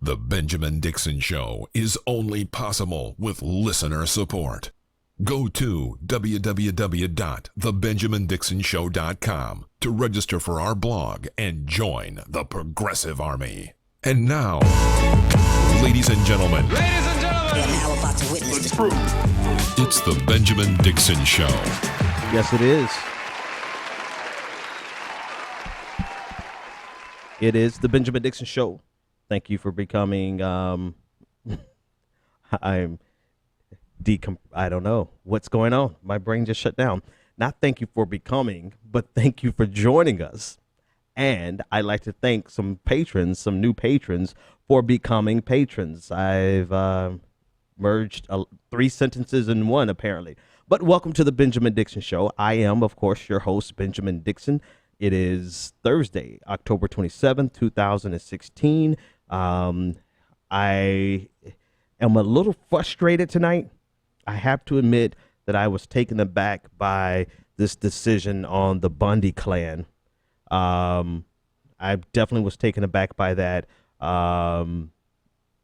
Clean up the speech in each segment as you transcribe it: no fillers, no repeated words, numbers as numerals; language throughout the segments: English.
The Benjamin Dixon Show is only possible with listener support. Go to www.thebenjamindixonshow.com to register for our blog and join the Progressive Army. And now, ladies and gentlemen, we are now about to witness the truth. It's the Benjamin Dixon Show. Yes, it is. It is the Benjamin Dixon Show. Thank you for becoming, I don't know what's going on. My brain just shut down. Not thank you for becoming, but thank you for joining us. And I'd like to thank some patrons, some new patrons, for becoming patrons. I've merged 3 sentences in one, apparently. But welcome to the Benjamin Dixon Show. I am, of course, your host, Benjamin Dixon. It is Thursday, October 27th, 2016. I am a little frustrated tonight. I have to admit that I was taken aback by this decision on the Bundy clan. I definitely was taken aback by that. Ammon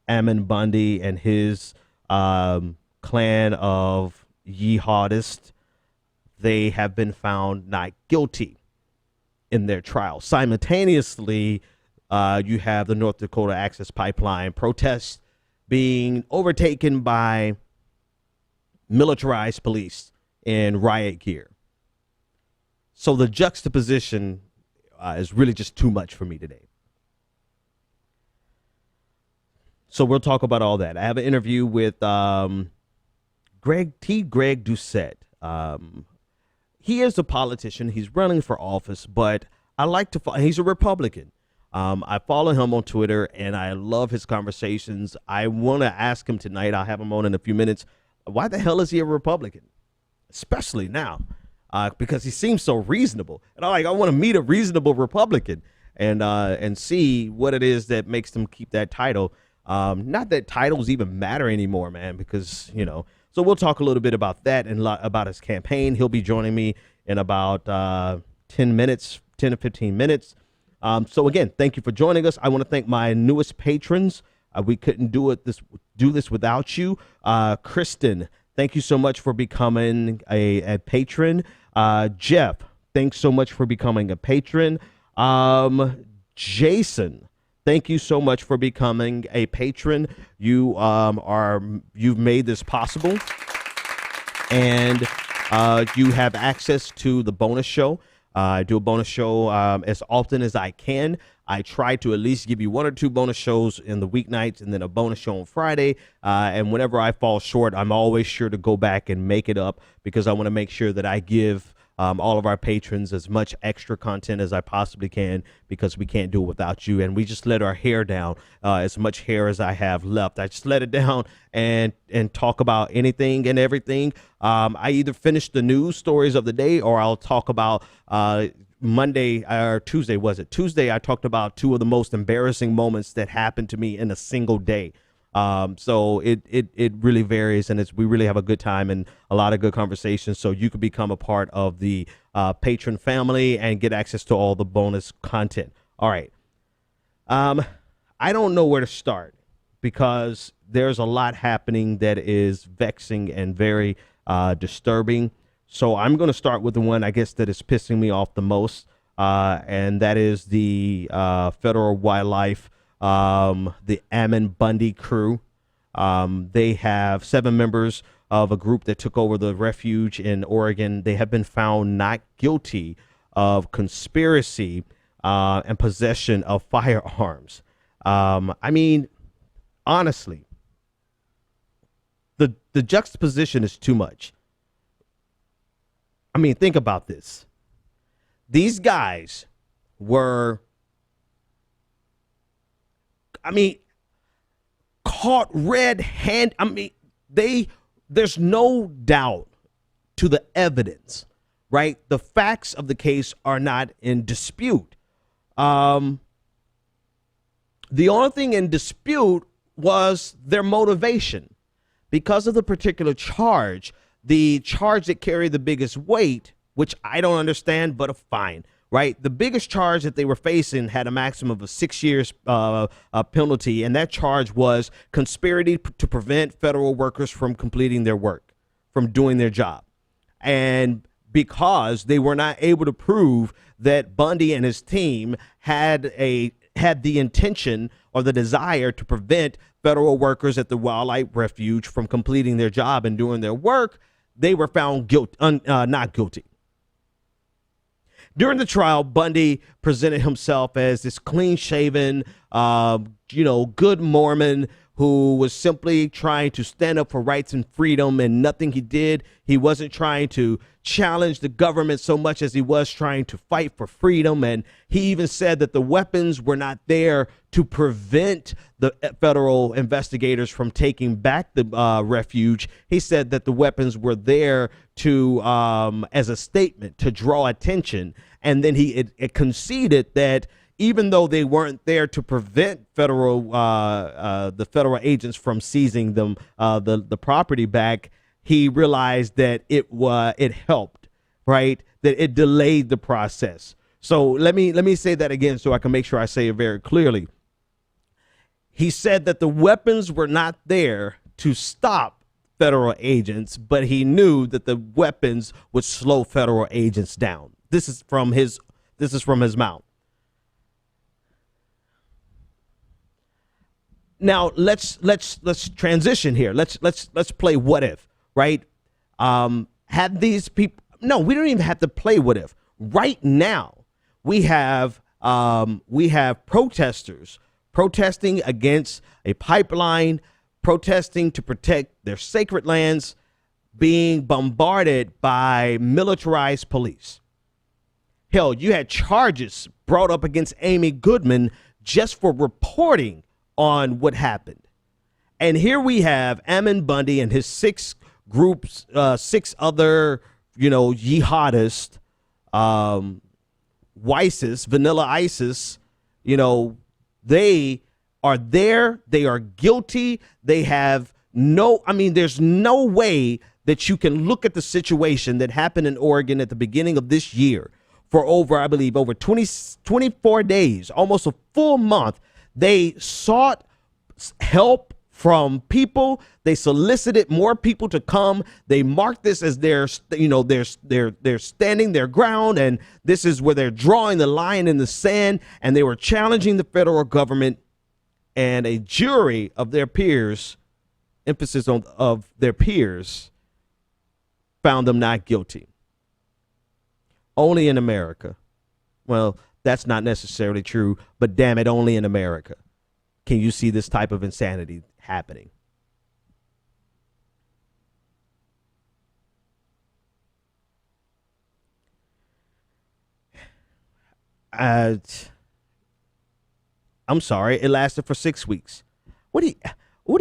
Bundy and his clan of jihadists, they have been found not guilty in their trial. Simultaneously, you have the North Dakota Access Pipeline protests being overtaken by militarized police in riot gear. So the juxtaposition is really just too much for me today. So we'll talk about all that. I have an interview with Greg Doucette. He is a politician. He's running for office, but I like to follow. He's a Republican. I follow him on Twitter, and I love his conversations. I want to ask him tonight. I'll have him on in a few minutes. Why the hell is he a Republican? Especially now, because he seems so reasonable. And I want to meet a reasonable Republican and see what it is that makes them keep that title. Not that titles even matter anymore, man, because, so we'll talk a little bit about that and about his campaign. He'll be joining me in about 10 to 15 minutes. So again, thank you for joining us. I want to thank my newest patrons. We couldn't do this without you. Kristen, thank you so much for becoming a patron. Jeff, thanks so much for becoming a patron. Jason, thank you so much for becoming a patron. You've made this possible, and you have access to the bonus show. I do a bonus show as often as I can. I try to at least give you 1 or 2 bonus shows in the weeknights and then a bonus show on Friday. And whenever I fall short, I'm always sure to go back and make it up because I want to make sure that I give all of our patrons as much extra content as I possibly can because we can't do it without you. And we just let our hair down, as much hair as I have left. I just let it down and talk about anything and everything. I either finish the news stories of the day or I'll talk about Monday or Tuesday, was it? Tuesday, I talked about 2 of the most embarrassing moments that happened to me in a single day. So it really varies, and we really have a good time and a lot of good conversations. So you could become a part of the patron family and get access to all the bonus content. All right. I don't know where to start because there's a lot happening that is vexing and very disturbing. So I'm going to start with the one, I guess, that is pissing me off the most, and that is the federal wildlife, the Ammon Bundy crew. They have 7 members of a group that took over the refuge in Oregon. They have been found not guilty of conspiracy and possession of firearms. I mean, honestly, the juxtaposition is too much. I mean, think about this. These guys were, caught red-handed. There's no doubt to the evidence, right? The facts of the case are not in dispute. The only thing in dispute was their motivation. Because of the particular charge, the charge that carried the biggest weight, which I don't understand, but fine. right? The biggest charge that they were facing had a maximum of 6 years penalty, and that charge was conspiracy to prevent federal workers from completing their work, from doing their job. And because they were not able to prove that Bundy and his team had the intention or the desire to prevent federal workers at the wildlife refuge from completing their job and doing their work, they were found not guilty. During the trial, Bundy presented himself as this clean-shaven, good Mormon who was simply trying to stand up for rights and freedom, and nothing he did. He wasn't trying to challenge the government so much as he was trying to fight for freedom. And he even said that the weapons were not there to prevent the federal investigators from taking back the refuge. He said that the weapons were there to as a statement to draw attention. And then he conceded that even though they weren't there to prevent the federal agents from seizing them the property back, he realized that it helped, right? That it delayed the process. So let me say that again so I can make sure I say it very clearly. He said that the weapons were not there to stop federal agents, but he knew that the weapons would slow federal agents down. This is from his mouth. Now let's transition here. Let's play what if, right? Had these people? No, we don't even have to play what if. Right now, we have protesters protesting against a pipeline, protesting to protect their sacred lands, being bombarded by militarized police. Hell, you had charges brought up against Amy Goodman just for reporting on what happened. And here we have Ammon Bundy and his six other, jihadists, ISIS, vanilla ISIS, they are there. They are guilty. They have there's no way that you can look at the situation that happened in Oregon at the beginning of this year for over 24 days, almost a full month. They sought help from people. They solicited more people to come. They marked this as they're standing their ground, and this is where they're drawing the line in the sand, and they were challenging the federal government, and a jury of their peers, emphasis on of their peers, found them not guilty. Only in America. Well, that's not necessarily true, but damn it, only in America can you see this type of insanity happening. I'm sorry, it lasted for 6 weeks. What do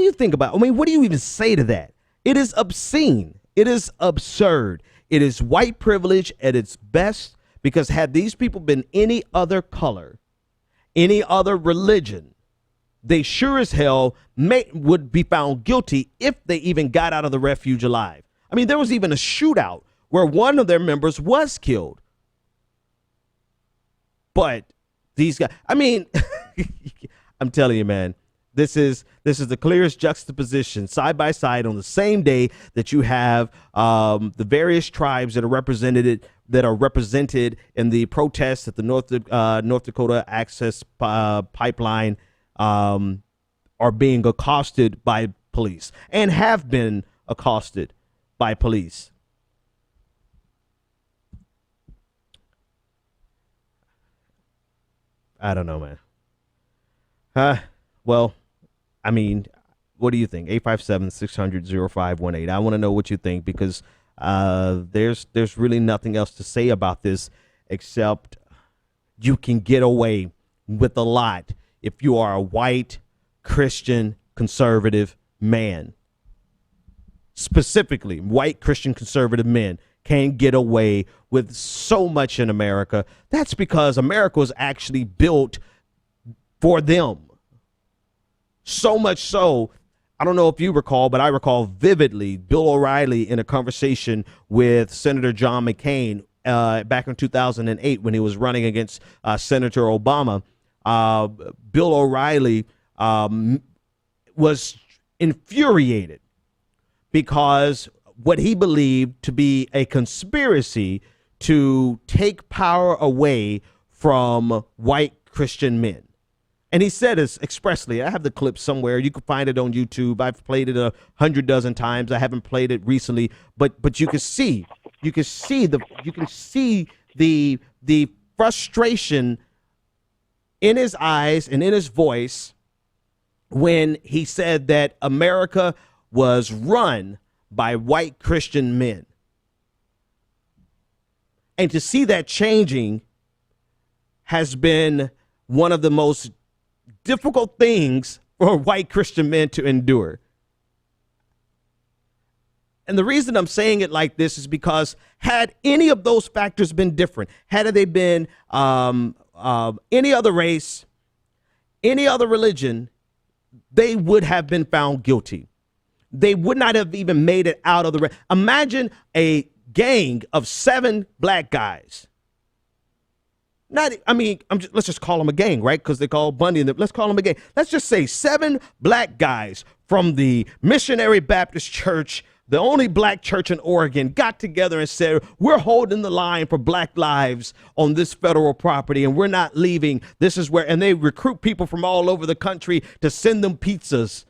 you think about? What do you even say to that? It is obscene. It is absurd. It is white privilege at its best, because had these people been any other color, any other religion, they sure as hell would be found guilty if they even got out of the refuge alive. There was even a shootout where one of their members was killed. But these guys, I'm telling you, man, this is the clearest juxtaposition, side by side, on the same day that you have the various tribes that are represented in the protests at the North Dakota Access Pipeline are being accosted by police and have been accosted by police. I don't know, man. Well, what do you think? 857-600-0518. I want to know what you think, because there's really nothing else to say about this except you can get away with a lot if you are a white, Christian, conservative man. Specifically, white, Christian, conservative men can get away with so much in America. That's because America was actually built for them. So much so, I don't know if you recall, but I recall vividly Bill O'Reilly in a conversation with Senator John McCain back in 2008 when he was running against Senator Obama. Bill O'Reilly was infuriated because what he believed to be a conspiracy to take power away from white Christian men. And he said this expressly. I have the clip somewhere. You can find it on YouTube. I've played it 100 dozen times. I haven't played it recently, but you can see the frustration in his eyes and in his voice when he said that America was run by white Christian men. And to see that changing has been one of the most difficult things for white Christian men to endure. And the reason I'm saying it like this is because had any of those factors been different, had they been any other race, any other religion, they would have been found guilty. They would not have even made it out of the. Imagine a gang of 7 black guys. Let's just call them a gang, right? Because they call Bundy. Let's call them a gang. Let's just say 7 black guys from the Missionary Baptist Church, the only black church in Oregon, got together and said, we're holding the line for black lives on this federal property, and we're not leaving. This is where, and they recruit people from all over the country to send them pizzas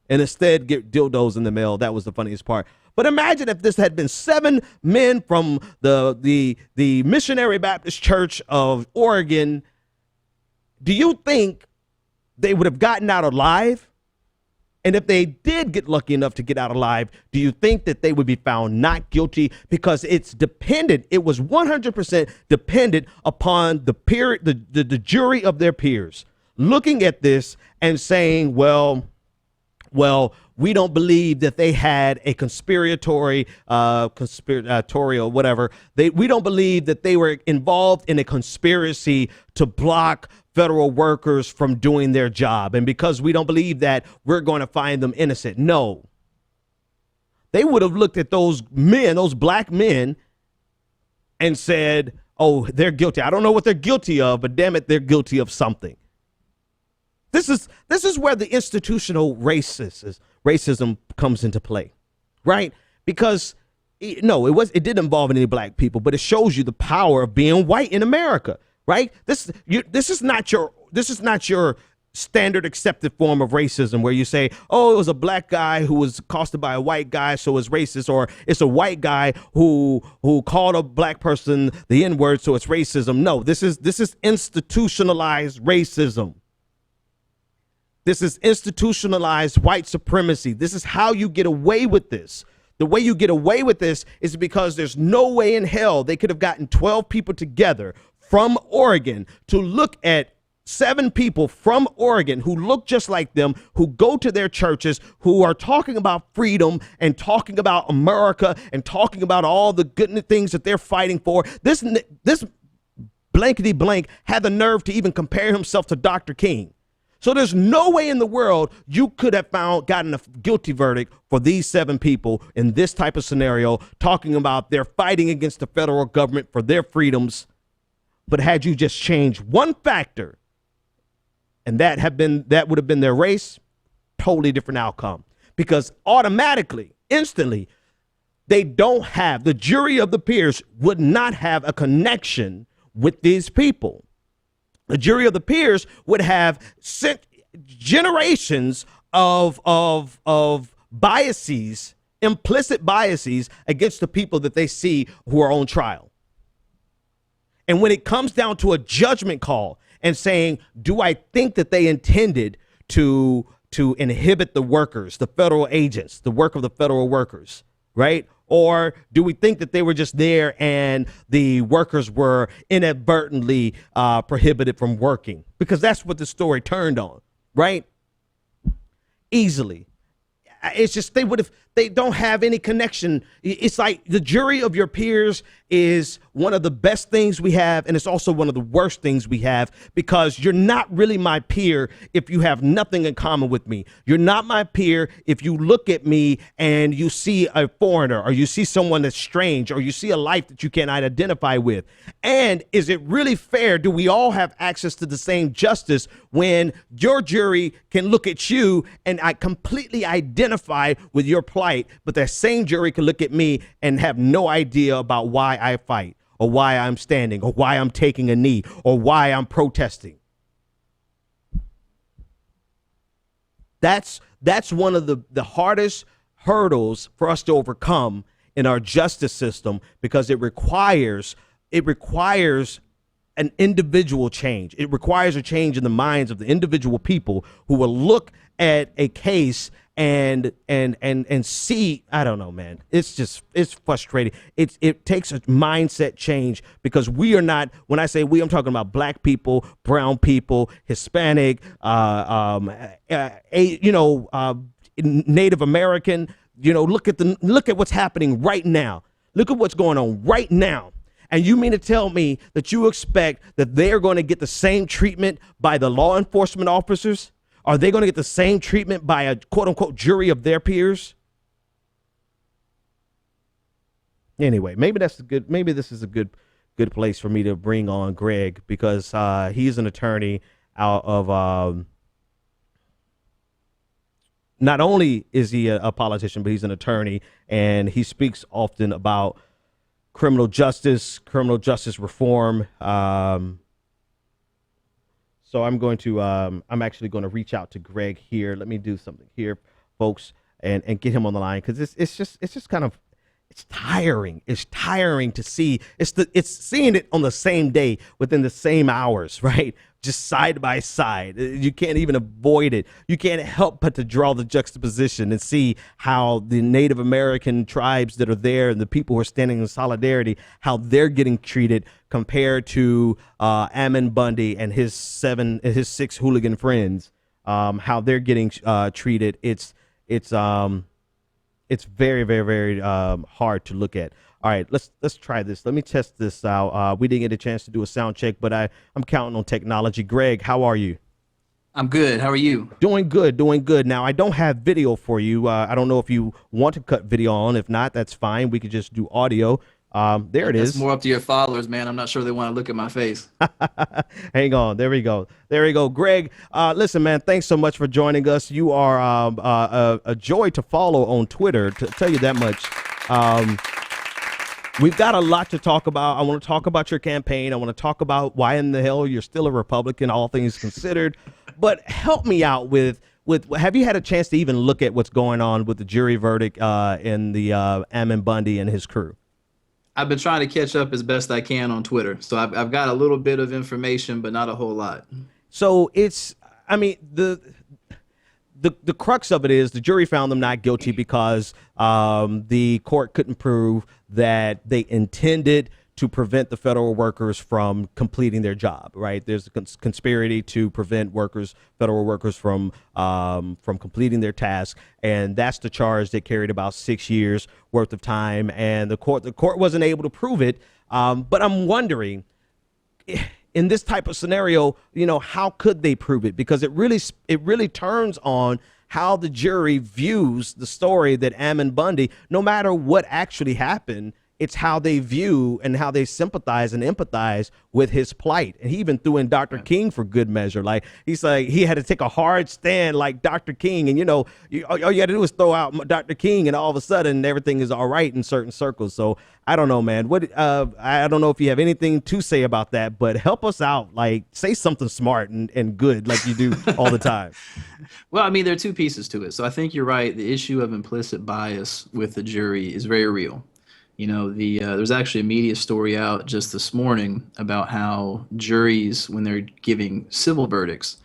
and instead get dildos in the mail. That was the funniest part. But imagine if this had been 7 men from the Missionary Baptist Church of Oregon. Do you think they would have gotten out alive? And if they did get lucky enough to get out alive, do you think that they would be found not guilty? Because it was 100% dependent upon the jury of their peers looking at this and saying, well, we don't believe that they had a conspiratorial whatever. We don't believe that they were involved in a conspiracy to block federal workers from doing their job. And because we don't believe that, we're going to find them innocent. No. They would have looked at those men, those black men, and said, oh, they're guilty. I don't know what they're guilty of, but damn it, they're guilty of something. This is where the institutional racism comes into play, right? Because it didn't involve any black people, but it shows you the power of being white in America, right? This is not your standard accepted form of racism where you say, oh, it was a black guy who was accosted by a white guy, so it's racist, or it's a white guy who called a black person the N-word, so it's racism. No, this is institutionalized racism. This is institutionalized white supremacy. This is how you get away with this. The way you get away with this is because there's no way in hell they could have gotten 12 people together from Oregon to look at 7 people from Oregon who look just like them, who go to their churches, who are talking about freedom and talking about America and talking about all the good things that they're fighting for. This blankety blank had the nerve to even compare himself to Dr. King. So there's no way in the world you could have gotten a guilty verdict for these 7 people in this type of scenario, talking about they're fighting against the federal government for their freedoms. But had you just changed one factor, and that would have been their race, totally different outcome. Because automatically, instantly, the jury of the peers would not have a connection with these people. The jury of the peers would have sent generations of biases, implicit biases against the people that they see who are on trial. And when it comes down to a judgment call and saying, do I think that they intended to inhibit the workers, the federal agents, the work of the federal workers, right? Or do we think that they were just there and the workers were inadvertently prohibited from working? Because that's what the story turned on, right? Easily. It's just they don't have any connection. It's like the jury of your peers is one of the best things we have, and it's also one of the worst things we have, because you're not really my peer if you have nothing in common with me. You're not my peer if you look at me and you see a foreigner, or you see someone that's strange, or you see a life that you cannot identify with. And is it really fair? Do we all have access to the same justice when your jury can look at you and I completely identify with your plight, but that same jury can look at me and have no idea about why I fight, or why I'm standing, or why I'm taking a knee, or why I'm protesting? That's one of the hardest hurdles for us to overcome in our justice system, because it requires an individual change. It requires a change in the minds of the individual people who will look at a case and see. I don't know, man. It's frustrating. It takes a mindset change, because we are not, when I say we, I'm talking about black people, brown people, Hispanic, Native American. Look at what's happening right now. Look at what's going on right now. And you mean to tell me that you expect that they're going to get the same treatment by the law enforcement officers? Are they going to get the same treatment by a quote unquote jury of their peers? Anyway, maybe this is a good place for me to bring on Greg, because he's an attorney out of not only is he a politician, but he's an attorney, and he speaks often about criminal justice reform. So I'm actually going to reach out to Greg here. Let me do something here, folks, and get him on the line, because it's just kind of, it's tiring. It's tiring to see. It's seeing it on the same day, within the same hours, right? Just side by side. You can't even avoid it. You can't help but to draw the juxtaposition and see how the Native American tribes that are there and the people who are standing in solidarity, how they're getting treated compared to Ammon Bundy and his 6 hooligan friends, how they're getting treated. It's very, very, very hard to look at. All right, let's try this. Let me test this out. We didn't get a chance to do a sound check, but I'm counting on technology. Greg, how are you? I'm good. How are you? Doing good, doing good. Now, I don't have video for you. I don't know if you want to cut video on. If not, that's fine. We could just do audio. There it is. It's more up to your followers, man. I'm not sure they want to look at my face. Hang on. There we go. There we go. Greg, listen, man, thanks so much for joining us. You are a joy to follow on Twitter, to tell you that much. We've got a lot to talk about. I want to talk about your campaign. I want to talk about why in the hell you're still a Republican, all things considered. But help me out with have you had a chance to even look at what's going on with the jury verdict in the Ammon Bundy and his crew? I've been trying to catch up as best I can on Twitter. So I've got a little bit of information, but not a whole lot. So the crux of it is the jury found them not guilty because the court couldn't prove that they intended to prevent the federal workers from completing their job, right? There's a conspiracy to prevent federal workers from completing their task, and that's the charge that carried about 6 years worth of time. And the court wasn't able to prove it. But I'm wondering, in this type of scenario, how could they prove it? Because it really turns on how the jury views the story that Ammon Bundy, no matter what actually happened, it's how they view and how they sympathize and empathize with his plight. And he even threw in Dr. King for good measure. Like, he's like, he had to take a hard stand like Dr. King. And, all you got to do is throw out Dr. King and all of a sudden everything is all right in certain circles. So I don't know, man. I don't know if you have anything to say about that, but help us out. Like, say something smart and good like you do all the time. Well, I mean, there are two pieces to it. So I think you're right. The issue of implicit bias with the jury is very real. There's actually a media story out just this morning about how juries, when they're giving civil verdicts,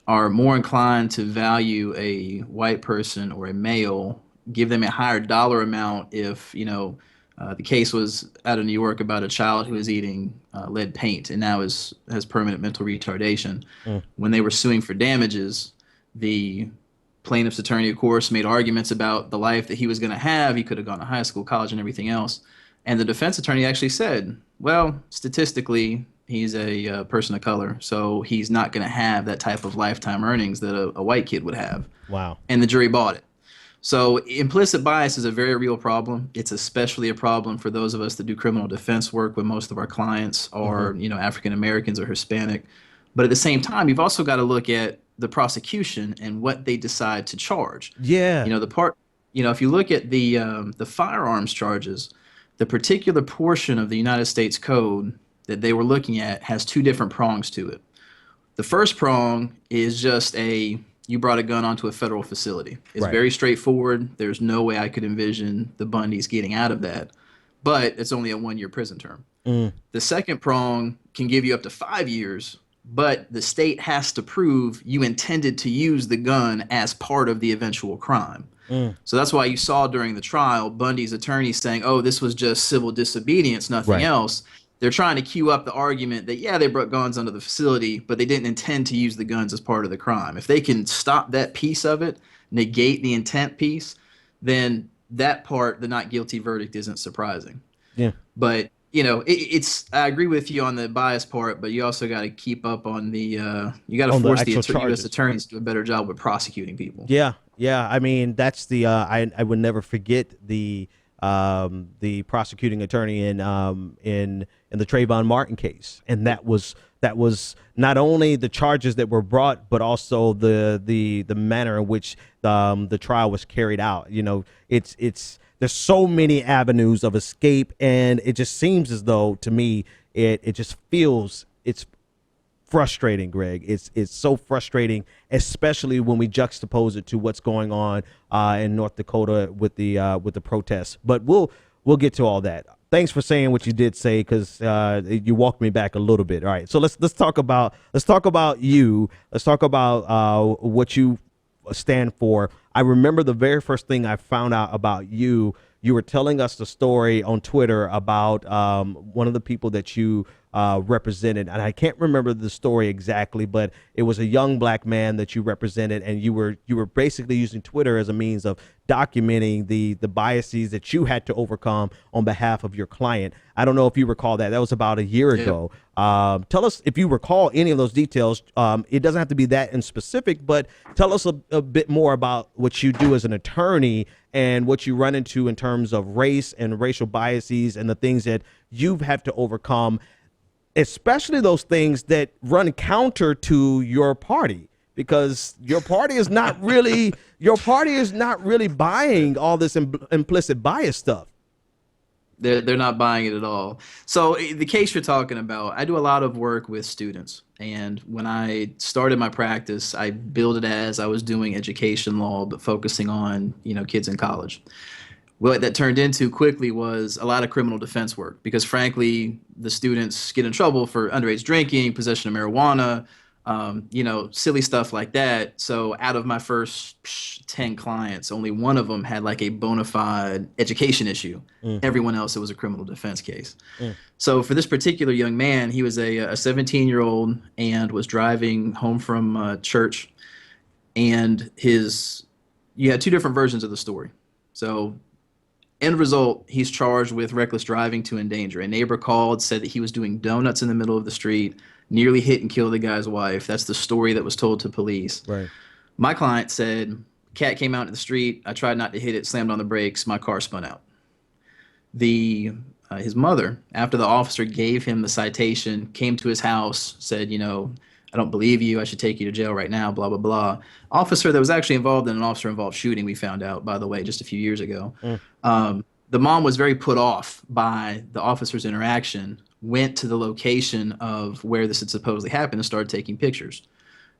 are more inclined to value a white person or a male, give them a higher dollar amount if, the case was out of New York about a child who was eating lead paint and now has permanent mental retardation. When they were suing for damages, the Plaintiff's attorney, of course, made arguments about the life that he was going to have. He could have gone to high school, college, and everything else. And the defense attorney actually said, well, statistically, he's a person of color, so he's not going to have that type of lifetime earnings that a white kid would have. Wow. And the jury bought it. So implicit bias is a very real problem. It's especially a problem for those of us that do criminal defense work when most of our clients are, African Americans or Hispanic. But at the same time, you've also got to look at the prosecution and what they decide to charge. Yeah. If you look at the firearms charges, the particular portion of the United States Code that they were looking at has two different prongs to it. The first prong is just you brought a gun onto a federal facility. It's very straightforward. There's no way I could envision the Bundys getting out of that. But it's only a 1-year prison term. The second prong can give you up to 5 years, but the state has to prove you intended to use the gun as part of the eventual crime. So that's why you saw during the trial Bundy's attorney saying, oh, this was just civil disobedience, nothing else. They're trying to cue up the argument that, yeah, they brought guns onto the facility, but they didn't intend to use the guns as part of the crime. If they can stop that piece of it, negate the intent piece, then that part, the not guilty verdict, isn't surprising. Yeah. But I agree with you on the bias part, but you also got to keep up on you got to force the U.S. attorneys to do a better job with prosecuting people. Yeah. I mean, that's I would never forget the prosecuting attorney in the Trayvon Martin case, and that was not only the charges that were brought, but also the manner in which the trial was carried out. There's so many avenues of escape, and it just seems as though, to me, it just feels it's frustrating, Greg. It's so frustrating, especially when we juxtapose it to what's going on in North Dakota with the protests. But we'll get to all that. Thanks for saying what you did say, because you walked me back a little bit. All right, so let's talk about you. Let's talk about what you stand for. I remember the very first thing I found out about you. You were telling us the story on Twitter about one of the people that you represented, and I can't remember the story exactly, but it was a young black man that you represented, and you were basically using Twitter as a means of documenting the biases that you had to overcome on behalf of your client. I don't know if you recall that. That was about a year ago. Tell us if you recall any of those details. It doesn't have to be that in specific, but tell us a bit more about what you do as an attorney and what you run into in terms of race and racial biases and the things that you've had to overcome, especially those things that run counter to your party, because your party is not really buying all this implicit bias stuff. They're not buying it at all. So the case you're talking about, I do a lot of work with students. And when I started my practice, I billed it as I was doing education law, but focusing on, kids in college. What that turned into quickly was a lot of criminal defense work, because frankly, the students get in trouble for underage drinking, possession of marijuana, silly stuff like that. So out of my first 10 clients, only one of them had like a bona fide education issue. Everyone else, it was a criminal defense case. So for this particular young man, he was a 17-year-old and was driving home from church. And you had two different versions of the story. So end result, he's charged with reckless driving to endanger. A neighbor called, said that he was doing donuts in the middle of the street, nearly hit and killed the guy's wife. That's the story that was told to police. Right. My client said, cat came out into the street. I tried not to hit it, slammed on the brakes. My car spun out. His mother, after the officer gave him the citation, came to his house, said, I don't believe you. I should take you to jail right now, blah, blah, blah. Officer that was actually involved in an officer-involved shooting, we found out, by the way, just a few years ago. The mom was very put off by the officer's interaction, went to the location of where this had supposedly happened and started taking pictures.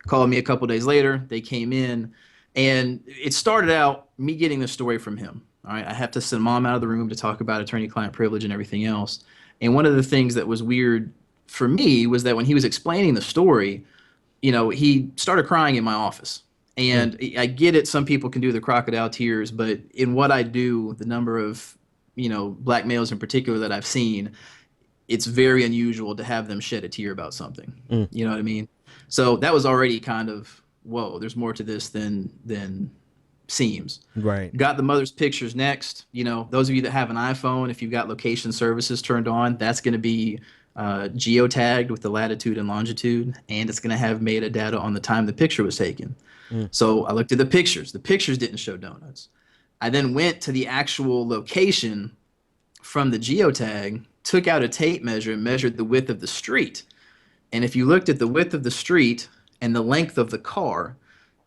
Called me a couple days later. They came in, and it started out me getting the story from him. All right, I have to send mom out of the room to talk about attorney-client privilege and everything else. And one of the things that was weird for me was that when he was explaining the story, he started crying in my office. And I get it, some people can do the crocodile tears, but in what I do, the number of, black males in particular that I've seen, it's very unusual to have them shed a tear about something. You know what I mean? So that was already kind of whoa, there's more to this than seems. Right. Got the mother's pictures next. You know, those of you that have an iPhone, if you've got location services turned on, that's going to be geotagged with the latitude and longitude, and it's going to have metadata on the time the picture was taken. So I looked at the pictures. The pictures didn't show donuts. I then went to the actual location from the geotag, took out a tape measure and measured the width of the street. And if you looked at the width of the street and the length of the car,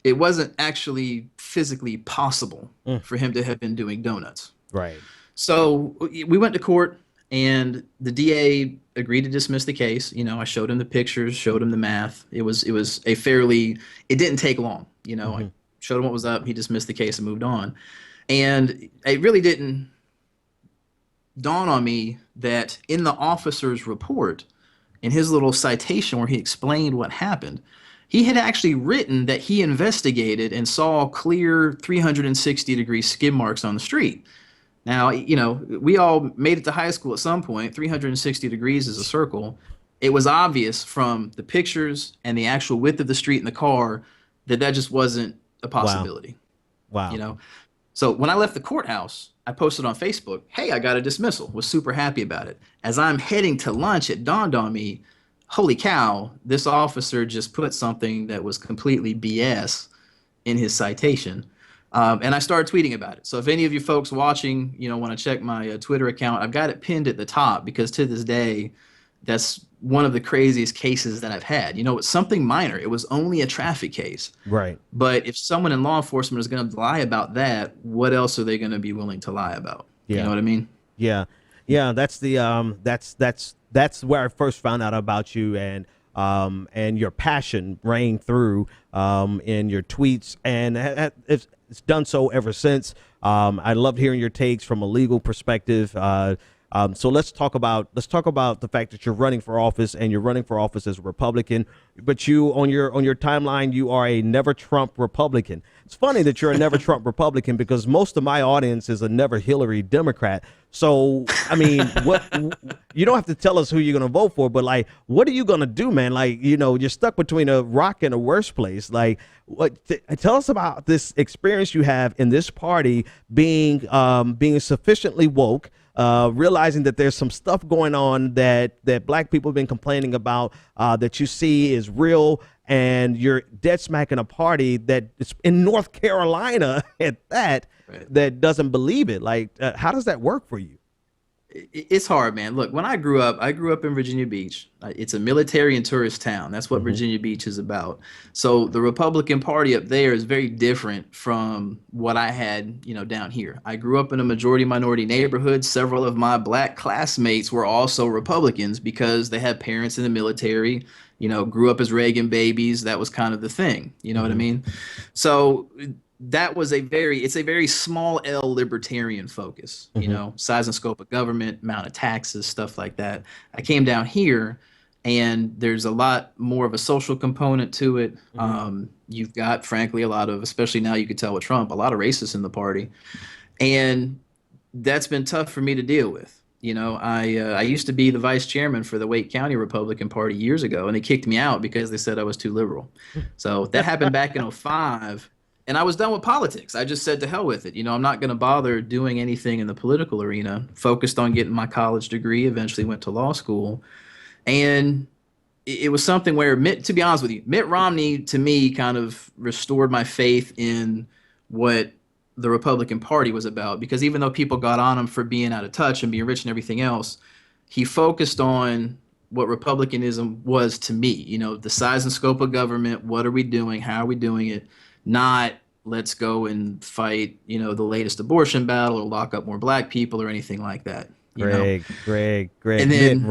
it wasn't actually physically possible for him to have been doing donuts. Right. So we went to court, and the DA agreed to dismiss the case. You know, I showed him the pictures, showed him the math. It didn't take long. You know, I showed him what was up. He dismissed the case and moved on. And it really didn't dawn on me that in the officer's report, in his little citation where he explained what happened, he had actually written that he investigated and saw clear 360-degree skid marks on the street. Now, you know, we all made it to high school at some point. 360 degrees is a circle. It was obvious from the pictures and the actual width of the street and the car that just wasn't a possibility. Wow. You know, so when I left the courthouse, I posted on Facebook, hey, I got a dismissal. Was super happy about it. As I'm heading to lunch, it dawned on me, holy cow, this officer just put something that was completely BS in his citation. And I started tweeting about it. So if any of you folks watching, you know, want to check my Twitter account, I've got it pinned at the top because to this day, that's one of the craziest cases that I've had. You know, it's something minor. It was only a traffic case. Right. But if someone in law enforcement is going to lie about that, what else are they going to be willing to lie about? Yeah. You know what I mean? Yeah. Yeah. That's the that's where I first found out about you, and your passion rang through in your tweets, and it's done so ever since. I loved hearing your takes from a legal perspective. So let's talk about the fact that you're running for office, and you're running for office as a Republican, but you on your timeline, you are a never Trump Republican. It's funny that you're a never Trump Republican because most of my audience is a never Hillary Democrat. So, I mean, you don't have to tell us who you're going to vote for, but like, what are you going to do, man? Like, you know, you're stuck between a rock and a worse place. Like, tell us about this experience you have in this party being sufficiently woke, realizing that there's some stuff going on that black people have been complaining about, that you see is real, and you're dead smack in a party that is in North Carolina at that, right, that doesn't believe it. Like, how does that work for you? It's hard, man. Look, when I grew up in Virginia Beach. It's a military and tourist town. That's what Virginia Beach is about. So the Republican Party up there is very different from what I had, you know, down here. I grew up in a majority minority neighborhood. Several of my black classmates were also Republicans because they had parents in the military, you know, grew up as Reagan babies. That was kind of the thing. You know what I mean? So that was it's a very small L libertarian focus, you know, size and scope of government, amount of taxes, stuff like that. I came down here, and there's a lot more of a social component to it. You've got, frankly, a lot of, especially now you could tell with Trump, a lot of racists in the party. And that's been tough for me to deal with. You know, I used to be the vice chairman for the Wake County Republican Party years ago, and they kicked me out because they said I was too liberal. So that happened back in 2005. And I was done with politics. I just said to hell with it. You know, I'm not going to bother doing anything in the political arena. Focused on getting my college degree, eventually went to law school. And it was something where, to be honest with you, Mitt Romney, to me, kind of restored my faith in what the Republican Party was about. Because even though people got on him for being out of touch and being rich and everything else, he focused on what republicanism was to me. You know, the size and scope of government, what are we doing, how are we doing it? Not let's go and fight, you know, the latest abortion battle or lock up more black people or anything like that. Greg. And then,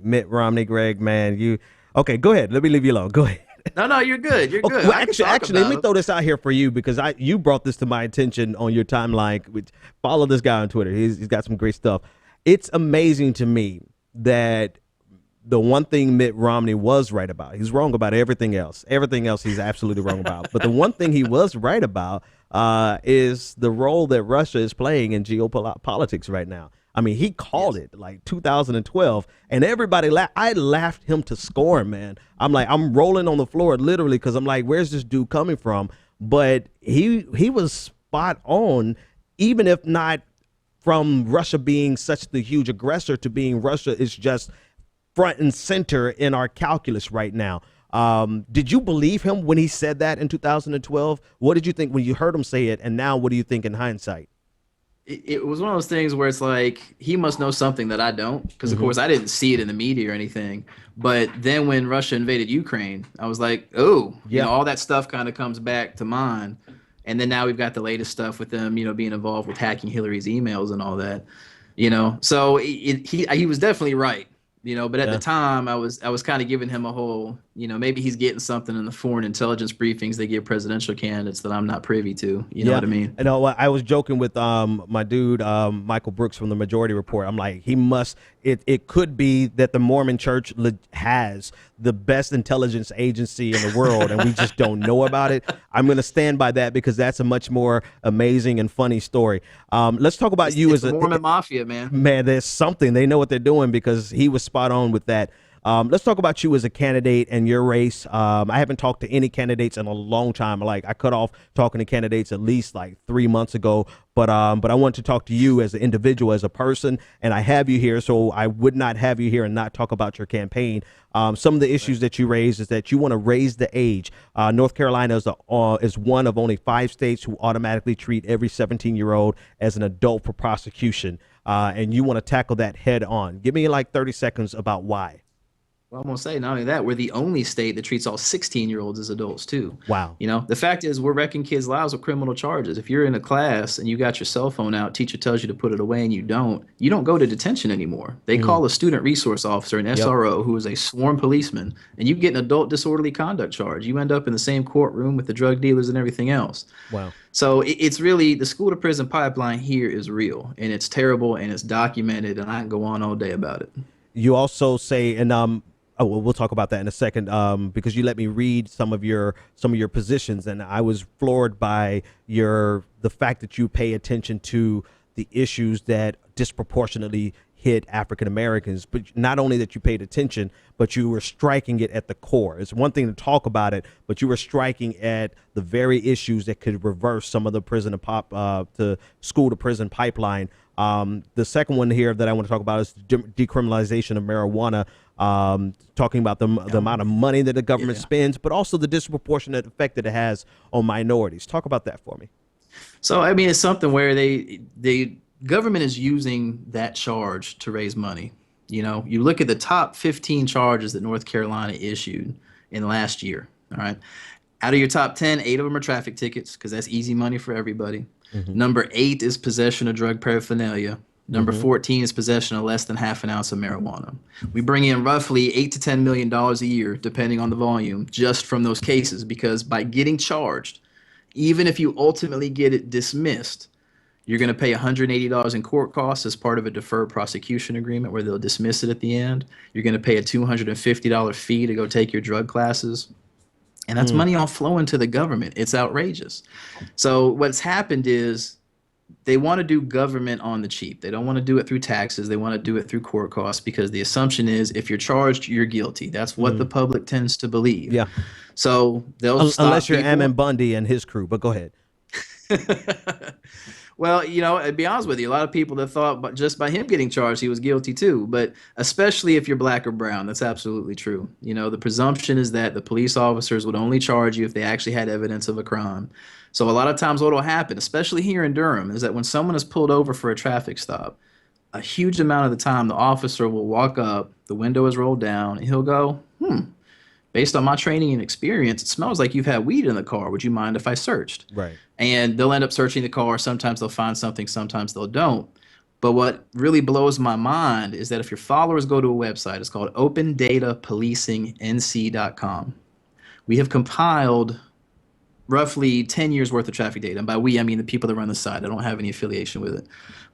Mitt Romney, Greg, man, okay, go ahead. Let me leave you alone. Go ahead. No, you're good. You're good. Well, actually, let me throw this out here for you because you brought this to my attention on your timeline. Follow this guy on Twitter. He's got some great stuff. It's amazing to me that the one thing Mitt Romney was right about, he's wrong about everything else. Everything else he's absolutely wrong about. But the one thing he was right about is the role that Russia is playing in geopolitics right now. I mean, he called it like 2012, and everybody laughed. I laughed him to scorn, man. I'm like, I'm rolling on the floor literally because I'm like, where's this dude coming from? But he was spot on, even if not from Russia being such the huge aggressor to being Russia is just front and center in our calculus right now. Did you believe him when he said that in 2012? What did you think when you heard him say it? And now what do you think in hindsight? It was one of those things where it's like he must know something that I don't, because of course I didn't see it in the media or anything. But then when Russia invaded Ukraine, I was like, oh, you know, all that stuff kind of comes back to mind. And then now we've got the latest stuff with them, you know, being involved with hacking Hillary's emails and all that, you know. So he was definitely right. You know, but at the time, I was kind of giving him a whole, you know, maybe he's getting something in the foreign intelligence briefings they give presidential candidates that I'm not privy to. You know what I mean? I know. I was joking with my dude Michael Brooks from the Majority Report. I'm like, he must. It could be that the Mormon Church has the best intelligence agency in the world, and we just don't know about it. I'm going to stand by that because that's a much more amazing and funny story. Let's talk about you as a Mormon mafia, man. Man, there's something. They know what they're doing because he was spot on with that. Let's talk about you as a candidate and your race. I haven't talked to any candidates in a long time. Like, I cut off talking to candidates at least like 3 months ago. But I want to talk to you as an individual, as a person, and I have you here, so I would not have you here and not talk about your campaign. Some of the issues that you raised is that you want to raise the age. North Carolina is one of only 5 states who automatically treat every 17-year-old as an adult for prosecution, and you want to tackle that head on. Give me like 30 seconds about why. Well, I'm going to say, not only that, we're the only state that treats all 16-year-olds as adults, too. Wow. You know, the fact is we're wrecking kids' lives with criminal charges. If you're in a class and you got your cell phone out, teacher tells you to put it away and you don't go to detention anymore. They call a student resource officer, an SRO, who is a sworn policeman, and you get an adult disorderly conduct charge. You end up in the same courtroom with the drug dealers and everything else. Wow. So it's really, the school to prison pipeline here is real, and it's terrible, and it's documented, and I can go on all day about it. You also say, and oh, well, we'll talk about that in a second, because you let me read some of your positions, and I was floored by the fact that you pay attention to the issues that disproportionately hit African Americans. But not only that you paid attention, but you were striking it at the core. It's one thing to talk about it, but you were striking at the very issues that could reverse some of the the school to prison pipeline. The second one here that I want to talk about is decriminalization of marijuana, talking about the amount of money that the government spends, but also the disproportionate effect that it has on minorities. Talk about that for me. So, I mean, it's something where the government is using that charge to raise money. You know, you look at the top 15 charges that North Carolina issued in last year, all right? Out of your top 10, 8 of them are traffic tickets, because that's easy money for everybody. Number 8 is possession of drug paraphernalia. Number 14 is possession of less than half an ounce of marijuana. We bring in roughly $8 to $10 million a year, depending on the volume, just from those cases, because by getting charged, even if you ultimately get it dismissed, you're going to pay $180 in court costs as part of a deferred prosecution agreement where they'll dismiss it at the end. You're going to pay a $250 fee to go take your drug classes. And that's money all flowing to the government. It's outrageous. So what's happened is they want to do government on the cheap. They don't want to do it through taxes. They want to do it through court costs, because the assumption is if you're charged, you're guilty. That's what the public tends to believe. Yeah. So they'll stop unless you're people. Ammon Bundy and his crew, but go ahead. Well, you know, to be honest with you, a lot of people that thought just by him getting charged, he was guilty too. But especially if you're black or brown, that's absolutely true. You know, the presumption is that the police officers would only charge you if they actually had evidence of a crime. So a lot of times what will happen, especially here in Durham, is that when someone is pulled over for a traffic stop, a huge amount of the time the officer will walk up, the window is rolled down, and he'll go, based on my training and experience, it smells like you've had weed in the car. Would you mind if I searched? Right. And they'll end up searching the car. Sometimes they'll find something, sometimes they'll don't. But what really blows my mind is that if your followers go to a website, it's called opendatapolicingnc.com. We have compiled roughly 10 years worth of traffic data. And by we, I mean the people that run the site. I don't have any affiliation with it.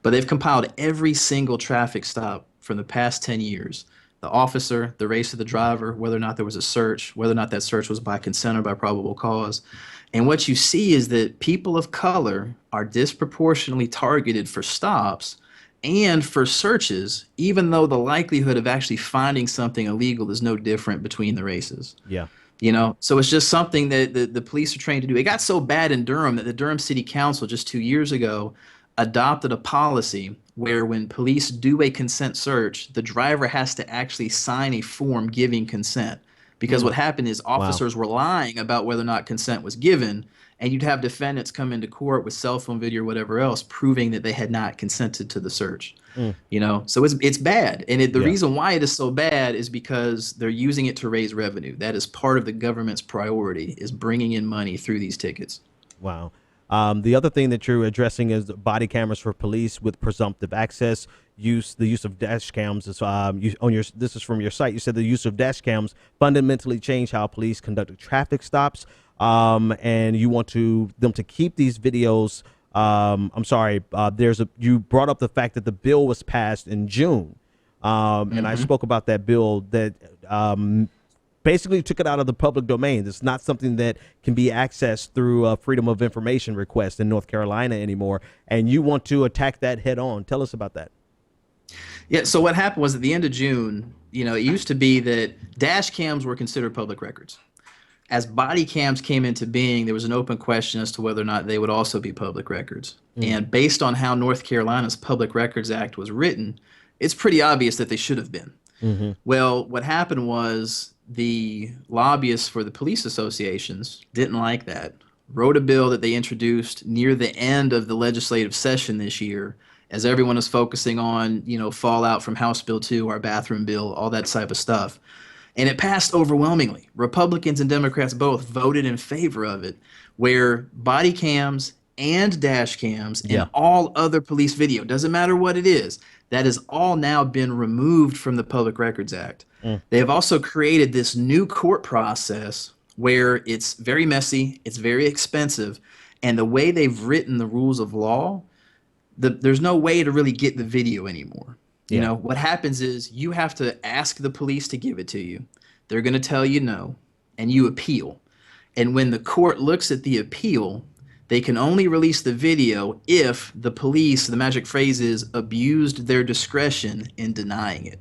But they've compiled every single traffic stop from the past 10 years. The officer, the race of the driver, whether or not there was a search, whether or not that search was by consent or by probable cause. And what you see is that people of color are disproportionately targeted for stops and for searches, even though the likelihood of actually finding something illegal is no different between the races. Yeah. So it's just something that the police are trained to do. It got so bad in Durham that the Durham City Council just 2 years ago adopted a policy where when police do a consent search, the driver has to actually sign a form giving consent. Because what happened is officers were lying about whether or not consent was given, and you'd have defendants come into court with cell phone video or whatever else proving that they had not consented to the search. So it's bad. And the reason why it is so bad is because they're using it to raise revenue. That is part of the government's priority, is bringing in money through these tickets. Wow. The other thing that you're addressing is body cameras for police with presumptive access. The use of dash cams is this is from your site. You said the use of dash cams fundamentally changed how police conducted traffic stops, and you want them to keep these videos. I'm sorry. You brought up the fact that the bill was passed in June, and I spoke about that bill that basically took it out of the public domain. It's not something that can be accessed through a freedom of information request in North Carolina anymore. And you want to attack that head on. Tell us about that. Yeah, so what happened was at the end of June, it used to be that dash cams were considered public records. As body cams came into being, there was an open question as to whether or not they would also be public records. And based on how North Carolina's Public Records Act was written, it's pretty obvious that they should have been. Well, what happened was the lobbyists for the police associations didn't like that, wrote a bill that they introduced near the end of the legislative session this year, as everyone is focusing on, fallout from House Bill 2, our bathroom bill, all that type of stuff. And it passed overwhelmingly. Republicans and Democrats both voted in favor of it, where body cams and dash cams and all other police video, doesn't matter what it is, that has all now been removed from the Public Records Act. They have also created this new court process where it's very messy, it's very expensive, and the way they've written the rules of law, there's no way to really get the video anymore. What happens is you have to ask the police to give it to you. They're going to tell you no, and you appeal. And when the court looks at the appeal, they can only release the video if the police, the magic phrase is, abused their discretion in denying it.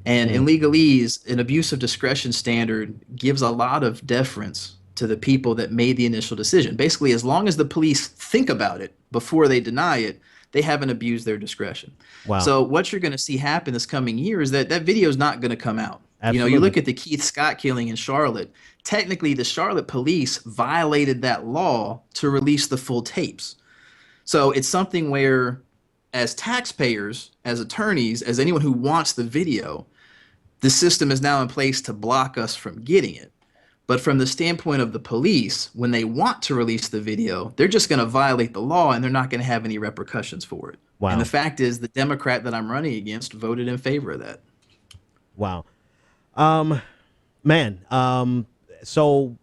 And in legalese, an abuse of discretion standard gives a lot of deference to the people that made the initial decision. Basically, as long as the police think about it before they deny it, they haven't abused their discretion. Wow. So what you're going to see happen this coming year is that video is not going to come out. Absolutely. You look at the Keith Scott killing in Charlotte. Technically, the Charlotte police violated that law to release the full tapes. So it's something where, as taxpayers, as attorneys, as anyone who wants the video, the system is now in place to block us from getting it. But from the standpoint of the police, when they want to release the video, they're just going to violate the law and they're not going to have any repercussions for it. Wow. And the fact is, the Democrat that I'm running against voted in favor of that. Wow. So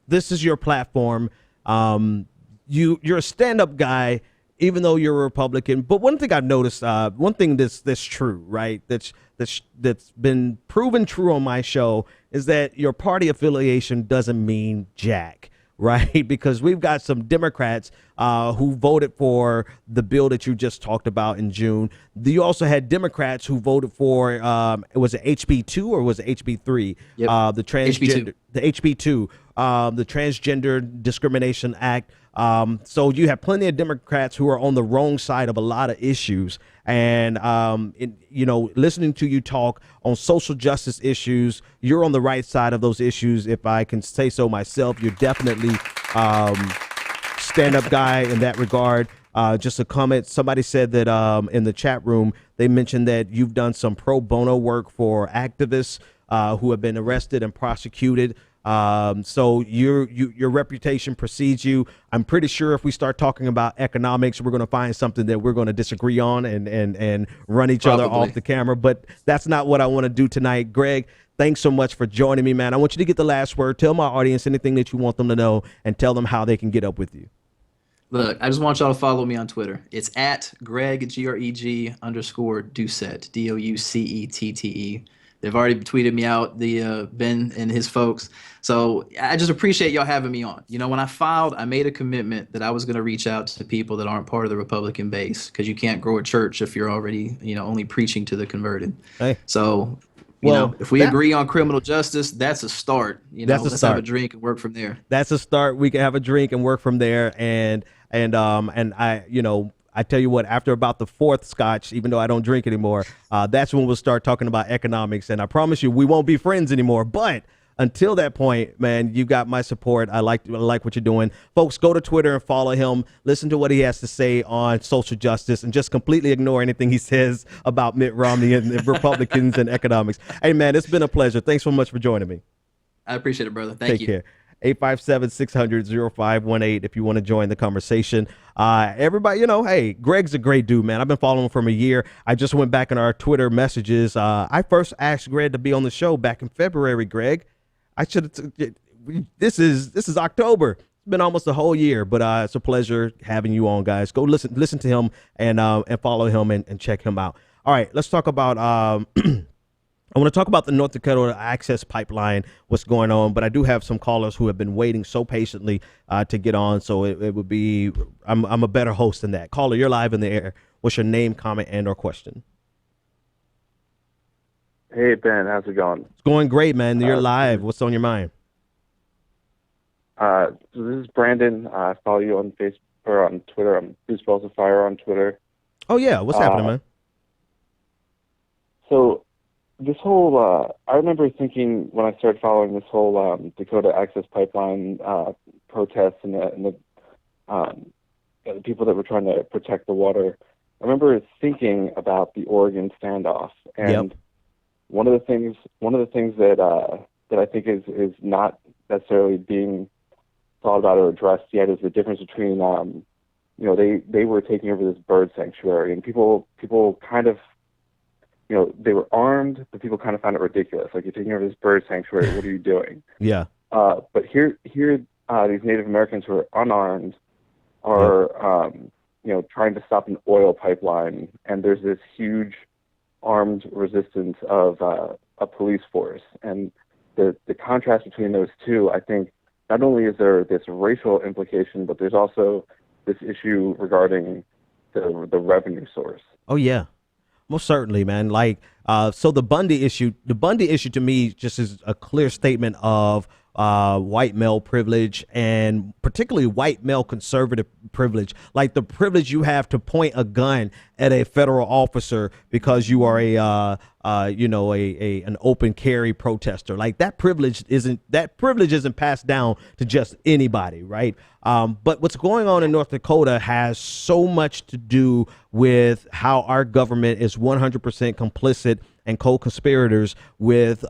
this is your platform. You're a stand-up guy, even though you're a Republican. But one thing I've noticed, one thing that's true, right? That's been proven true on my show is that your party affiliation doesn't mean jack, right? Because we've got some Democrats who voted for the bill that you just talked about in June. You also had Democrats who voted for, was it HB2 or was it HB3? Yep. The transgender, the HB2, the Transgender Discrimination Act. So you have plenty of Democrats who are on the wrong side of a lot of issues. And, listening to you talk on social justice issues, you're on the right side of those issues. If I can say so myself, you're definitely stand-up guy in that regard. Just a comment. Somebody said that in the chat room, they mentioned that you've done some pro bono work for activists who have been arrested and prosecuted. So your reputation precedes you. I'm pretty sure if we start talking about economics, we're going to find something that we're going to disagree on and run each other off the camera. But that's not what I want to do tonight. Greg, thanks so much for joining me, man. I want you to get the last word. Tell my audience anything that you want them to know and tell them how they can get up with you. Look, I just want y'all to follow me on Twitter. It's at Greg, Greg _ Doucette, Doucette. They've already tweeted me out, the Ben and his folks. So I just appreciate y'all having me on. You know, when I filed, I made a commitment that I was going to reach out to people that aren't part of the Republican base, because you can't grow a church if you're already, only preaching to the converted. Hey, So, well, if we agree on criminal justice, that's a start. That's a Let's start. have a drink and work from there. That's a start. We can have a drink and work from there. And I, I tell you what, after about the fourth scotch, even though I don't drink anymore, that's when we'll start talking about economics. And I promise you, we won't be friends anymore. But until that point, man, you got my support. I like what you're doing. Folks, go to Twitter and follow him. Listen to what he has to say on social justice and just completely ignore anything he says about Mitt Romney and Republicans and economics. Hey, man, it's been a pleasure. Thanks so much for joining me. I appreciate it, brother. Thank you. Take care. 857-600-0518 if you want to join the conversation. Everybody, hey, Greg's a great dude, man. I've been following him for a year. I just went back in our Twitter messages. I first asked Greg to be on the show back in February, Greg. I should have. This is October. It's been almost a whole year, but it's a pleasure having you on, guys. Go listen to him and follow him and check him out. All right, let's talk about I want to talk about the North Dakota access pipeline, what's going on, but I do have some callers who have been waiting so patiently to get on, so it would be, I'm a better host than that. Caller, you're live in the air. What's your name, comment, and or question? Hey, Ben, how's it going? It's going great, man. You're live. What's on your mind? So this is Brandon. I follow you on Facebook or on Twitter. I'm Bruce Balls of Fire on Twitter. Oh, yeah. What's happening, man? So this whole, I remember thinking when I started following this whole Dakota access pipeline protests and the people that were trying to protect the water, I remember thinking about the Oregon standoff. And Yep. one of the things that I think is not necessarily being thought about or addressed yet is the difference between, they were taking over this bird sanctuary, and people kind of, they were armed, but people kind of found it ridiculous. Like, you're taking over this bird sanctuary, what are you doing? Yeah. But here, these Native Americans who are unarmed are, trying to stop an oil pipeline, and there's this huge armed resistance of a police force. And the contrast between those two, I think, not only is there this racial implication, but there's also this issue regarding the revenue source. Oh, yeah. Most certainly, man. Like, so the Bundy issue to me just is a clear statement of white male privilege, and particularly white male conservative privilege, like the privilege you have to point a gun at a federal officer because you are an open carry protester. Like, that privilege isn't passed down to just anybody, right? But what's going on in North Dakota has so much to do with how our government is 100% complicit and co-conspirators with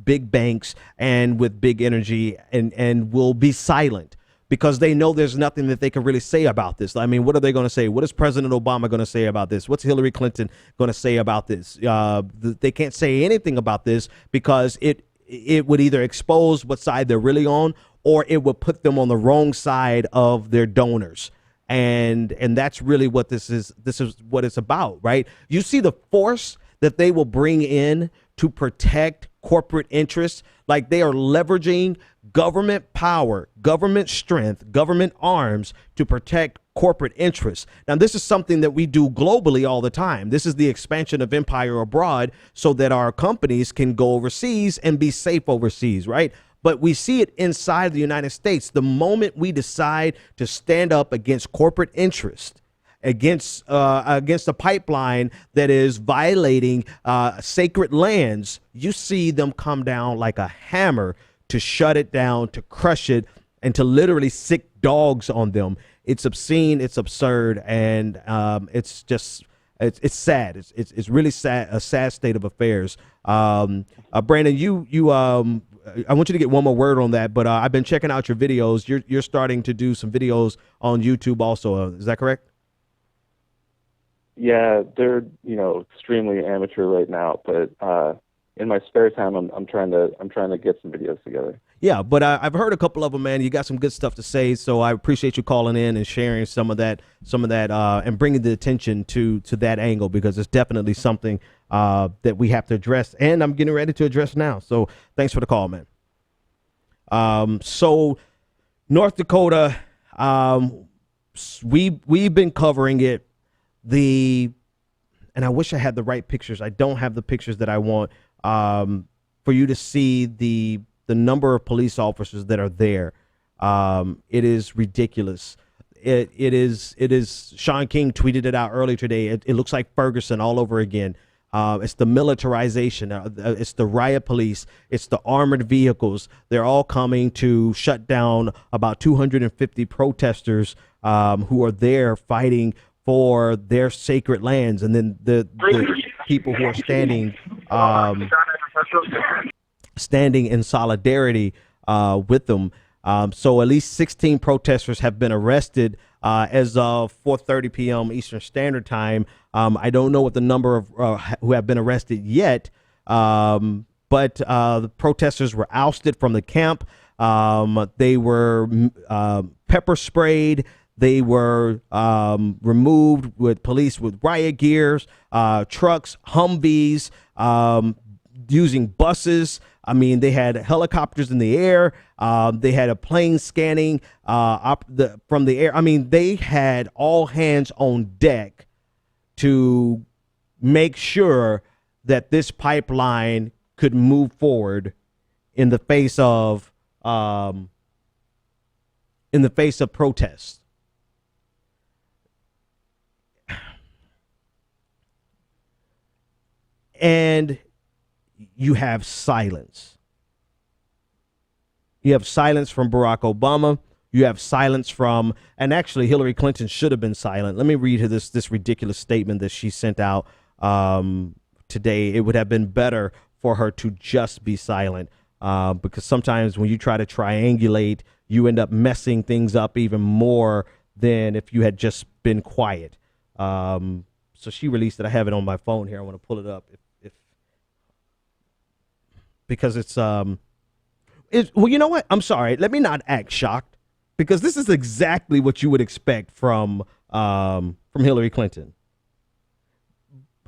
big banks and with big energy, and will be silent because they know there's nothing that they can really say about this. I mean, what are they going to say? What is President Obama going to say about this? What's Hillary Clinton going to say about this? They can't say anything about this because it would either expose what side they're really on, or it would put them on the wrong side of their donors. And that's really what this is. This is what it's about, right? You see the force that they will bring in to protect corporate interests. Like, they are leveraging government power, government strength, government arms to protect corporate interests. Now, this is something that we do globally all the time. This is the expansion of empire abroad so that our companies can go overseas and be safe overseas, right? But we see it inside the United States. The moment we decide to stand up against corporate interest, against a pipeline that is violating sacred lands, you see them come down like a hammer to shut it down, to crush it, and to literally sick dogs on them. It's obscene, it's absurd, and it's just it's sad. It's really sad, a sad state of affairs. Brandon, I want you to get one more word on that, but I've been checking out your videos. You're starting to do some videos on YouTube also. Is that correct? Yeah, they're extremely amateur right now, but in my spare time, I'm trying to get some videos together. Yeah, but I've heard a couple of them, man. You got some good stuff to say, so I appreciate you calling in and sharing some of that, and bringing the attention to that angle, because it's definitely something that we have to address, and I'm getting ready to address now. So thanks for the call, man. So North Dakota, we've been covering it. And I wish I had the right pictures. I don't have the pictures that I want for you to see the number of police officers that are there. It is ridiculous. It is. Sean King tweeted it out earlier today. It looks like Ferguson all over again. It's the militarization. It's the riot police. It's the armored vehicles. They're all coming to shut down about 250 protesters who are there fighting for their sacred lands. And then the people who are standing in solidarity with them. So at least 16 protesters have been arrested as of 4:30 p.m. Eastern Standard Time. I don't know what the number of who have been arrested yet, but the protesters were ousted from the camp. They were pepper sprayed. They were removed with police with riot gears, trucks, Humvees, using buses. I mean, they had helicopters in the air. They had a plane scanning from the air. I mean, they had all hands on deck to make sure that this pipeline could move forward in the face of protests. And you have silence. You have silence from Barack Obama. You have silence from, and actually Hillary Clinton should have been silent. Let me read her this ridiculous statement that she sent out today. It would have been better for her to just be silent, because sometimes when you try to triangulate, you end up messing things up even more than if you had just been quiet. So she released it. I have it on my phone here. I want to pull it up because it's well, you know what? I'm sorry. Let me not act shocked, because this is exactly what you would expect from Hillary Clinton.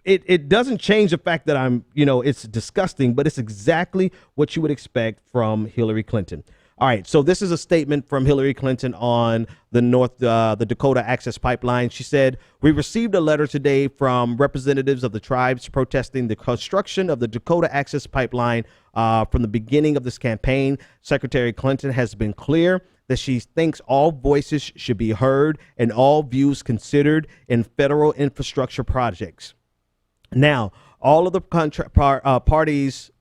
It doesn't change the fact that it's disgusting, but it's exactly what you would expect from Hillary Clinton. All right, so this is a statement from Hillary Clinton on the Dakota Access Pipeline. She said, "We received a letter today from representatives of the tribes protesting the construction of the Dakota Access Pipeline. From the beginning of this campaign, Secretary Clinton has been clear that she thinks all voices should be heard and all views considered in federal infrastructure projects. Now, all of the parties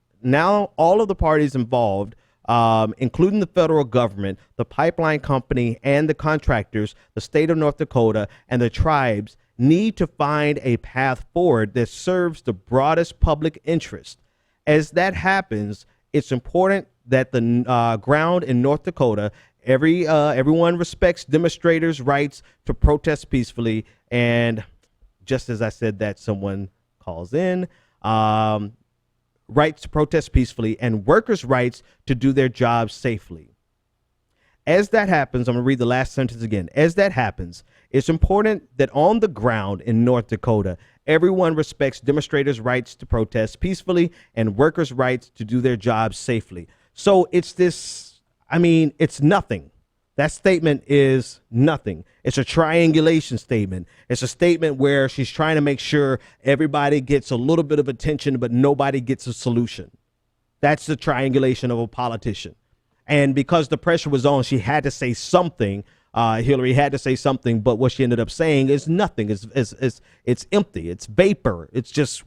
involved, including the federal government, the pipeline company, and the contractors, the state of North Dakota, and the tribes need to find a path forward that serves the broadest public interest. As that happens, it's important that the ground in North Dakota, everyone respects demonstrators' rights to protest peacefully." And just as I said that, someone calls in. Rights to protest peacefully and workers' rights to do their jobs safely. As that happens, I'm going to read the last sentence again. As that happens, it's important that on the ground in North Dakota, everyone respects demonstrators' rights to protest peacefully and workers' rights to do their jobs safely. So it's it's nothing. That statement is nothing. It's a triangulation statement. It's a statement where she's trying to make sure everybody gets a little bit of attention, but nobody gets a solution. That's the triangulation of a politician. And because the pressure was on, she had to say something. Hillary had to say something, but what she ended up saying is nothing. It's empty. It's vapor. It's just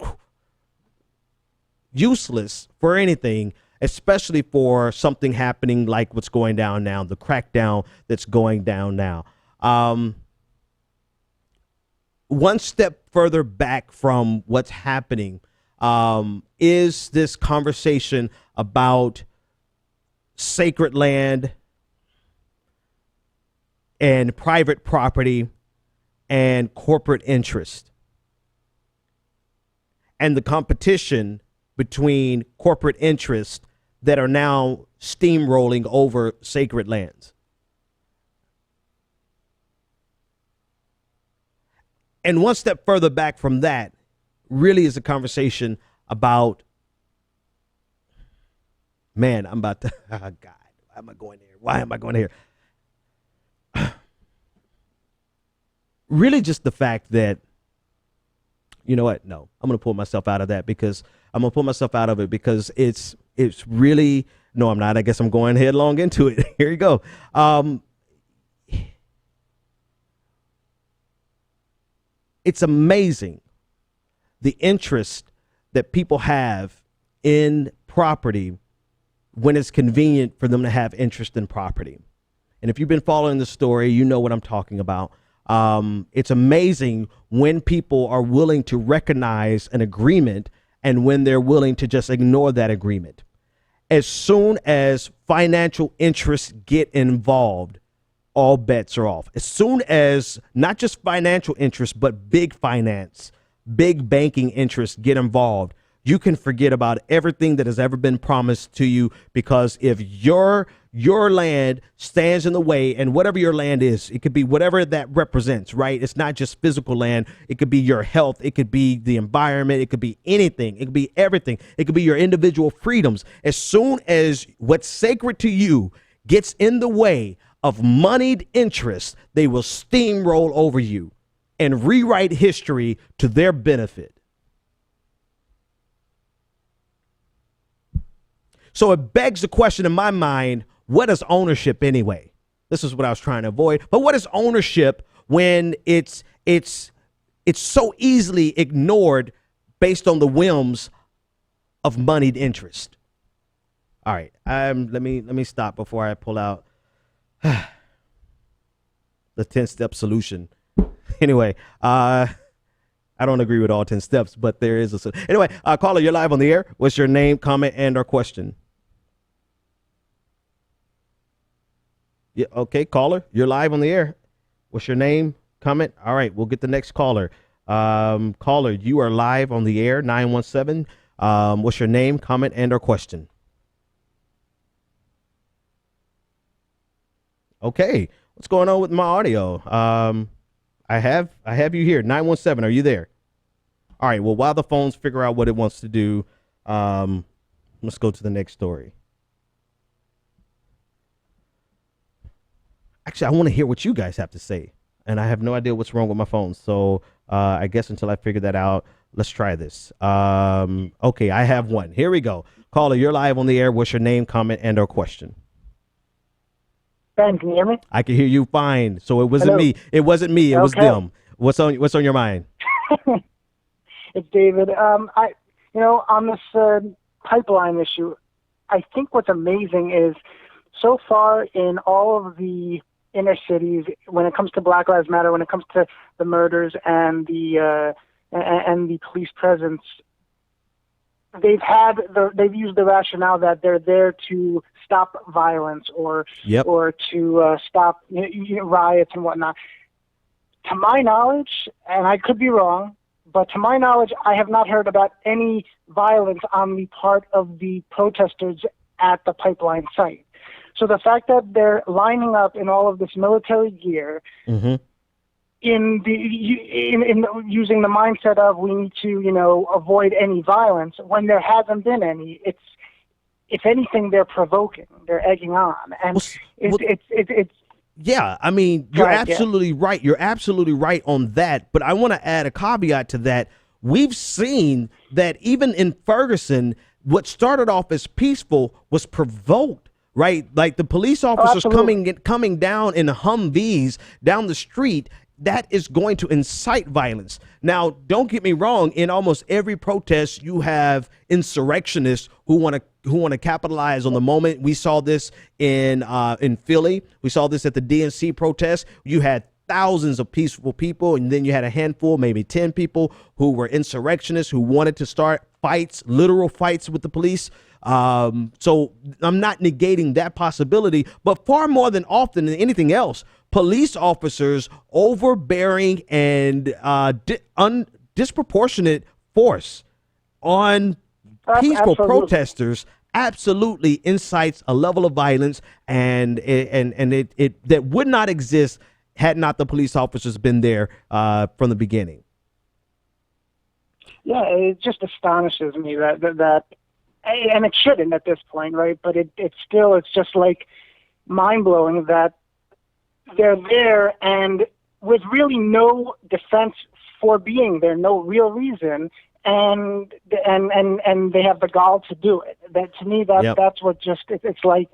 useless for anything, especially for something happening like what's going down now, the crackdown that's going down now. One step further back from what's happening is this conversation about sacred land and private property and corporate interest, and the competition between corporate interests that are now steamrolling over sacred lands. And one step further back from that really is a conversation about, man, I'm about to, oh God, why am I going there? Why am I going here? Really just the fact that, you know what? No, I'm going to pull myself out of that because it's really, no, I'm not. I guess I'm going headlong into it. Here you go. It's amazing the interest that people have in property when it's convenient for them to have interest in property. And if you've been following the story, you know what I'm talking about. It's amazing when people are willing to recognize an agreement and when they're willing to just ignore that agreement. As soon as financial interests get involved, all bets are off. As soon as not just financial interests, but big finance, big banking interests get involved, you can forget about everything that has ever been promised to you, because if your land stands in the way, and whatever your land is, it could be whatever that represents, right? It's not just physical land. It could be your health. It could be the environment. It could be anything. It could be everything. It could be your individual freedoms. As soon as what's sacred to you gets in the way of moneyed interest, they will steamroll over you and rewrite history to their benefit. So it begs the question in my mind, what is ownership anyway? This is what I was trying to avoid. But what is ownership when it's so easily ignored based on the whims of moneyed interest? All right, let me stop before I pull out the 10-step solution. Anyway, I don't agree with all 10 steps, but there is a anyway. Caller, you're live on the air. What's your name, comment, and/or question? Yeah, okay, caller, you're live on the air. What's your name, comment? All right, we'll get the next caller. Caller, you are live on the air, 917. What's your name, comment, and/or question? Okay, what's going on with my audio? I have you here, 917. Are you there? All right. Well, while the phones figure out what it wants to do, let's go to the next story. Actually, I want to hear what you guys have to say, and I have no idea what's wrong with my phone. So I guess until I figure that out, let's try this. Okay, I have one. Here we go. Caller, you're live on the air. What's your name, comment, and/or question? Ben, can you hear me? I can hear you fine. So it wasn't Hello. me. It wasn't me. It was them. What's on your mind? It's David. On this pipeline issue, I think what's amazing is so far in all of the inner cities, when it comes to Black Lives Matter, when it comes to the murders and the police presence, they've used the rationale that they're there to stop violence or to stop riots and whatnot. To my knowledge, and I could be wrong, but to my knowledge, I have not heard about any violence on the part of the protesters at the pipeline site. So the fact that they're lining up in all of this military gear, Mm-hmm. in using the mindset of we need to avoid any violence when there hasn't been any, it's, if anything, they're provoking, they're egging on, and it's yeah, I mean, you're absolutely right. You're absolutely right on that. But I want to add a caveat to that. We've seen that even in Ferguson, what started off as peaceful was provoked, right? Like the police officers coming down in Humvees down the street. That is going to incite violence. Now, don't get me wrong. In almost every protest, you have insurrectionists who want to capitalize on the moment. We saw this in Philly. We saw this at the DNC protest. You had thousands of peaceful people, and then you had a handful, maybe 10 people who were insurrectionists who wanted to start fights, literal fights with the police. So I'm not negating that possibility, but far more than often than anything else, police officers overbearing and disproportionate force on peaceful protesters absolutely incites a level of violence, and it that would not exist had not the police officers been there from the beginning. Yeah, it just astonishes me that and it shouldn't at this point, right? But it's just like mind-blowing that they're there and with really no defense for being there, no real reason, and they have the gall to do it. That, to me, that's what just, it's like,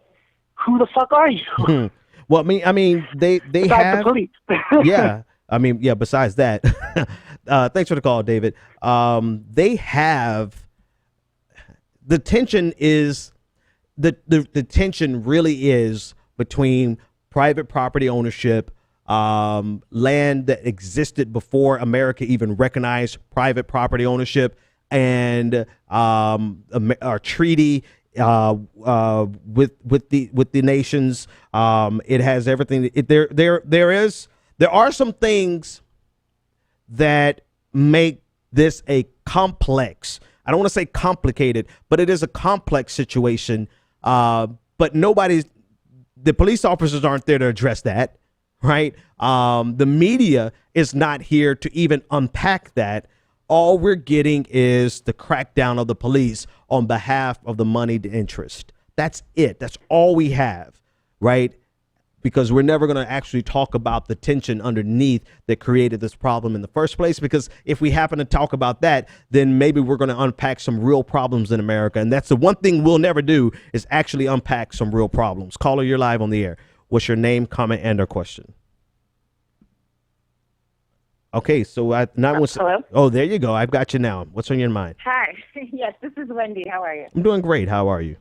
who the fuck are you? Well, I mean, they Besides have the police. yeah. I mean, yeah. Besides that, thanks for the call, David. They have the tension is the tension really is between private property ownership, land that existed before America even recognized private property ownership, and our treaty with the nations. It has everything. There are some things that make this a complex. I don't want to say complicated, but it is a complex situation. But the police officers aren't there to address that, right? The media is not here to even unpack that. All we're getting is the crackdown of the police on behalf of the moneyed interest. That's it. That's all we have, right? Because we're never going to actually talk about the tension underneath that created this problem in the first place. Because if we happen to talk about that, then maybe we're going to unpack some real problems in America. And that's the one thing we'll never do, is actually unpack some real problems. Caller, you're live on the air. What's your name, comment, and/or question? Okay, so hello? Oh, there you go. I've got you now. What's on your mind? Hi. Yes, this is Wendy. How are you? I'm doing great. How are you?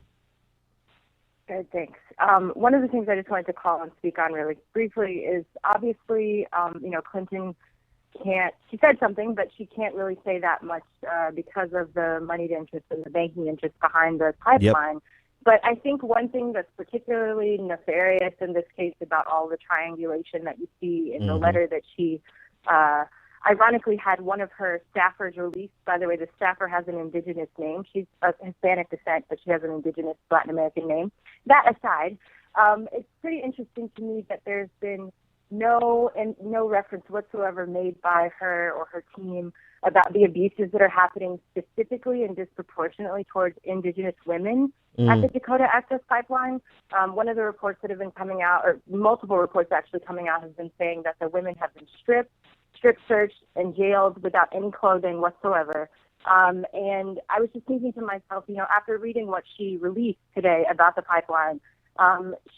Good, thanks. One of the things I just wanted to call and speak on really briefly is obviously, Clinton she said something, but she can't really say that much because of the moneyed interest and the banking interest behind the pipeline. Yep. But I think one thing that's particularly nefarious in this case about all the triangulation that you see in the letter that she ironically had one of her staffers released. By the way, the staffer has an indigenous name. She's of Hispanic descent, but she has an indigenous Latin American name. That aside, it's pretty interesting to me that there's been no reference whatsoever made by her or her team about the abuses that are happening specifically and disproportionately towards indigenous women at the Dakota Access Pipeline. One of the reports that have been coming out, or multiple reports actually coming out, has been saying that the women have been strip searched and jailed without any clothing whatsoever. And I was just thinking to myself, after reading what she released today about the pipeline,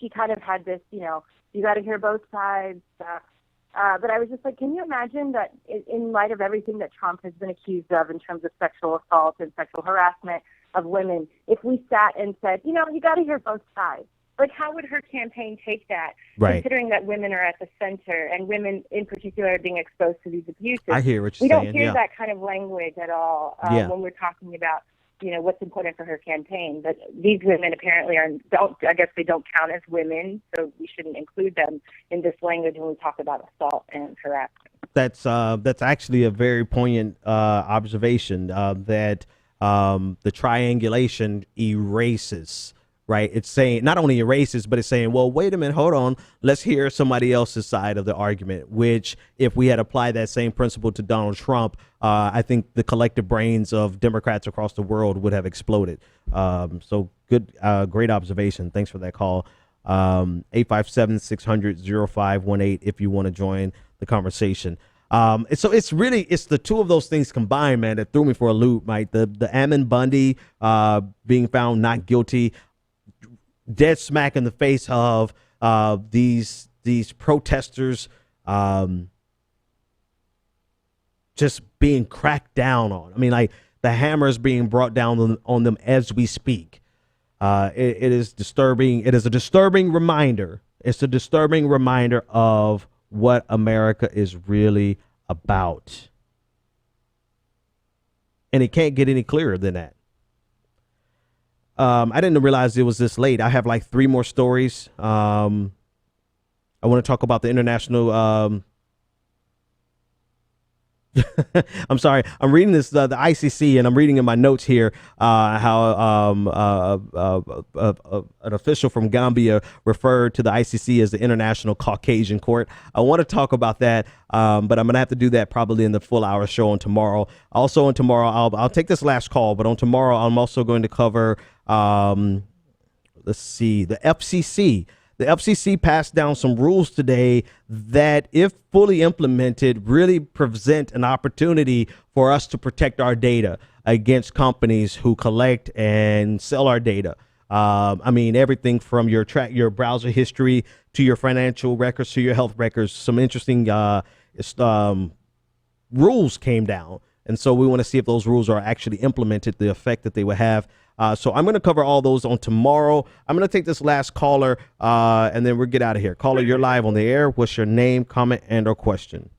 she kind of had this, you got to hear both sides. But I was just like, can you imagine that in light of everything that Trump has been accused of in terms of sexual assault and sexual harassment of women, if we sat and said, you got to hear both sides? Like, how would her campaign take that, considering that women are at the center and women in particular are being exposed to these abuses? I hear what you're saying. We don't hear that kind of language at all when we're talking about, what's important for her campaign. But these women apparently don't count as women, so we shouldn't include them in this language when we talk about assault and harassment. That's actually a very poignant observation that the triangulation erases. Right. It's saying not only erases, but it's saying, well, wait a minute, hold on. Let's hear somebody else's side of the argument, which if we had applied that same principle to Donald Trump, I think the collective brains of Democrats across the world would have exploded. So good. Great observation. Thanks for that call. 857-600-0518 if you want to join the conversation. And so it's the two of those things combined, man, that threw me for a loop. Right. The Ammon Bundy being found not guilty, dead smack in the face of these protesters just being cracked down on. I mean, like the hammer is being brought down on them as we speak. It is disturbing. It is a disturbing reminder. It's a disturbing reminder of what America is really about. And it can't get any clearer than that. I didn't realize it was this late. I have like 3 more stories. I want to talk about the international I'm sorry. I'm reading this, the ICC, and I'm reading in my notes here how an official from Gambia referred to the ICC as the International Caucasian Court. I want to talk about that, but I'm going to have to do that probably in the full hour show on tomorrow. Also on tomorrow, I'll take this last call, but on tomorrow, I'm also going to cover, let's see, the FCC. The FCC passed down some rules today that, if fully implemented, really present an opportunity for us to protect our data against companies who collect and sell our data. I mean, everything from your browser history to your financial records to your health records. Some interesting rules came down. And so we want to see if those rules are actually implemented, the effect that they will have. So I'm going to cover all those on tomorrow. I'm going to take this last caller, and then we'll get out of here. Caller, you're live on the air. What's your name, comment, and or question?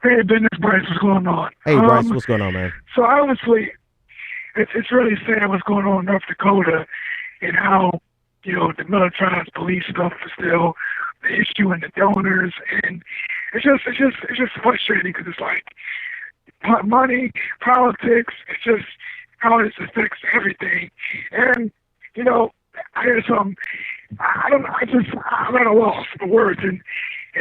Hey, Dennis, Bryce, what's going on? Hey, Bryce, what's going on, man? So obviously, it's really sad what's going on in North Dakota and how, the militarized police stuff is still the issue and the donors. And it's just frustrating because it's like money, politics, it's just how this affects everything. And, I hear some, I don't know, I'm at a loss for words. And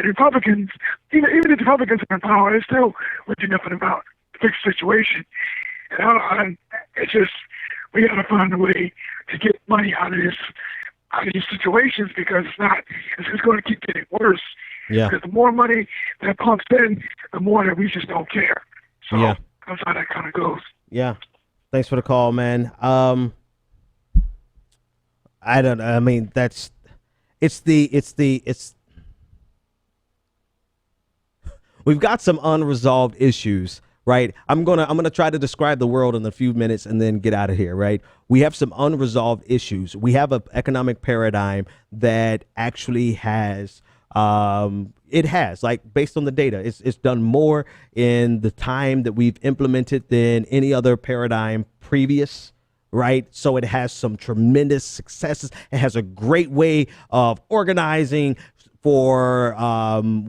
Republicans, even if the Republicans are in power, they still would do nothing about the fix the situation. And it's just, we got to find a way to get money out of these situations, because it's going to keep getting worse. Yeah. Because the more money that pumps in, the more that we just don't care. So yeah. That's how that kind of goes. Yeah. Thanks for the call, man. I don't know. I mean, we've got some unresolved issues, right? I'm gonna try to describe the world in a few minutes and then get out of here, right? We have some unresolved issues. We have an economic paradigm that actually has, like, based on the data, it's done more in the time that we've implemented than any other paradigm previous, right? So it has some tremendous successes. It has a great way of organizing for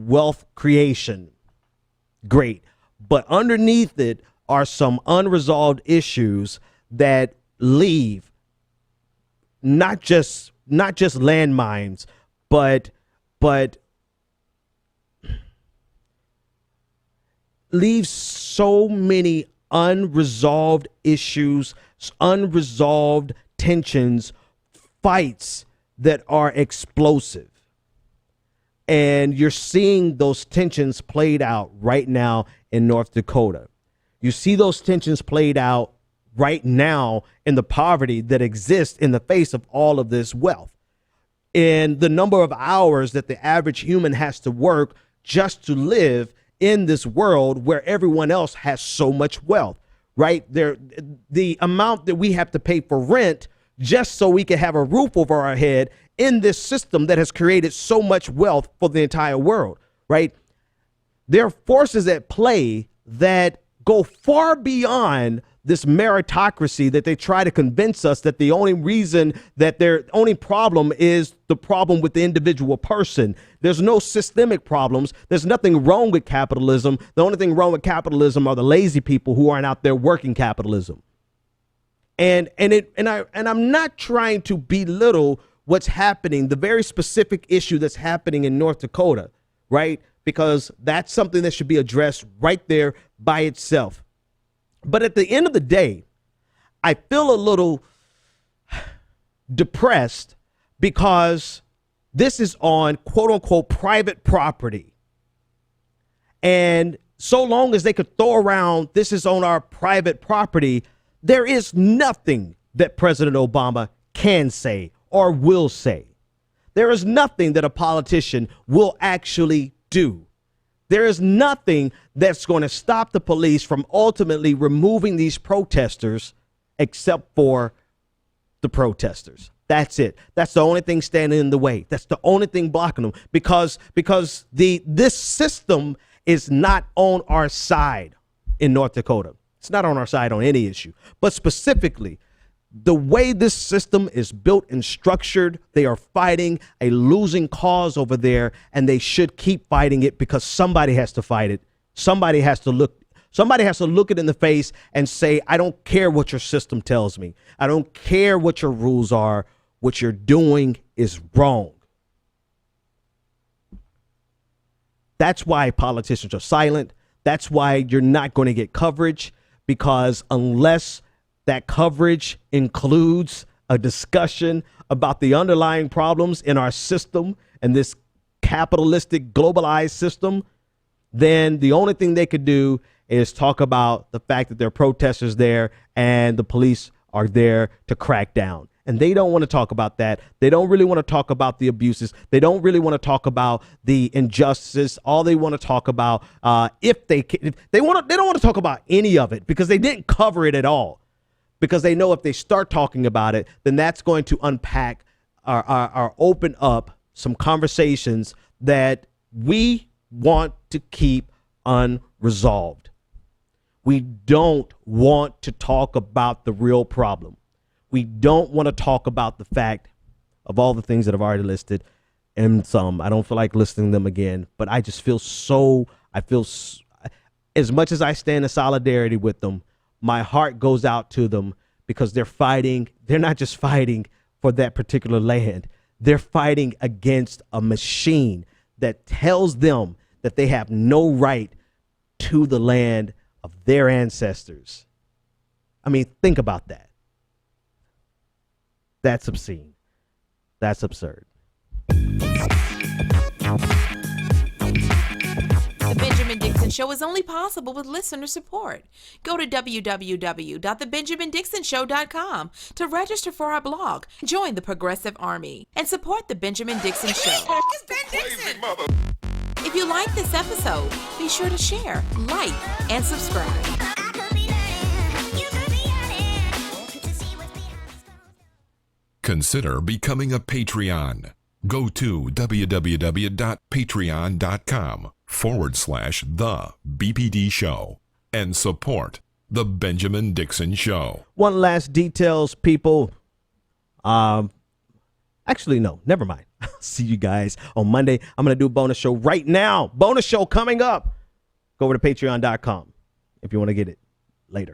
wealth creation. Great. But underneath it are some unresolved issues that leave not just landmines, but leaves so many unresolved issues, unresolved tensions, fights that are explosive. And you're seeing those tensions played out right now in North Dakota. You see those tensions played out right now in the poverty that exists in the face of all of this wealth, and the number of hours that the average human has to work just to live in this world where everyone else has so much wealth, right? The amount that we have to pay for rent just so we can have a roof over our head in this system that has created so much wealth for the entire world, right? There are forces at play that go far beyond this meritocracy that they try to convince us that the only reason that their only problem is the problem with the individual person. There's no systemic problems. There's nothing wrong with capitalism. The only thing wrong with capitalism are the lazy people who aren't out there working capitalism. And I'm not trying to belittle what's happening, the very specific issue that's happening in North Dakota, right? Because that's something that should be addressed right there by itself. But at the end of the day, I feel a little depressed because this is on quote unquote private property. And so long as they could throw around, this is on our private property, there is nothing that President Obama can say or will say. There is nothing that a politician will actually do. There is nothing that's going to stop the police from ultimately removing these protesters except for the protesters. That's it. That's the only thing standing in the way. That's the only thing blocking them, because this system is not on our side in North Dakota. It's not on our side on any issue, but specifically the way this system is built and structured, they are fighting a losing cause over there, and they should keep fighting it because somebody has to fight it, Somebody has to look it in the face and say, I don't care what your system tells me. I don't care what your rules are. What you're doing is wrong. That's why politicians are silent. That's why you're not going to get coverage, because unless that coverage includes a discussion about the underlying problems in our system and this capitalistic globalized system, then the only thing they could do is talk about the fact that there are protesters there and the police are there to crack down. And they don't want to talk about that. They don't really want to talk about the abuses. They don't really want to talk about the injustices. All they want to talk about, they don't want to talk about any of it, because they didn't cover it at all. Because they know if they start talking about it, then that's going to unpack or open up some conversations that we want to keep unresolved. We don't want to talk about the real problem. We don't want to talk about the fact of all the things that I've already listed, and some. I don't feel like listing them again, but I just feel as much as I stand in solidarity with them, my heart goes out to them, because they're fighting. They're not just fighting for that particular land. They're fighting against a machine that tells them that they have no right to the land of their ancestors. I mean, think about that. That's obscene. That's absurd. The Benjamin Dixon Show is only possible with listener support. Go to www.thebenjamindixonshow.com to register for our blog, join the Progressive Army, and support The Benjamin Dixon Show. It's Ben Dixon! If you like this episode, be sure to share, like, and subscribe. Consider becoming a Patreon. Go to www.patreon.com/The BPD Show and support The Benjamin Dixon Show. One last details, people. Actually, no, never mind. See you guys on Monday. I'm going to do a bonus show right now. Bonus show coming up. Go over to patreon.com if you want to get it later.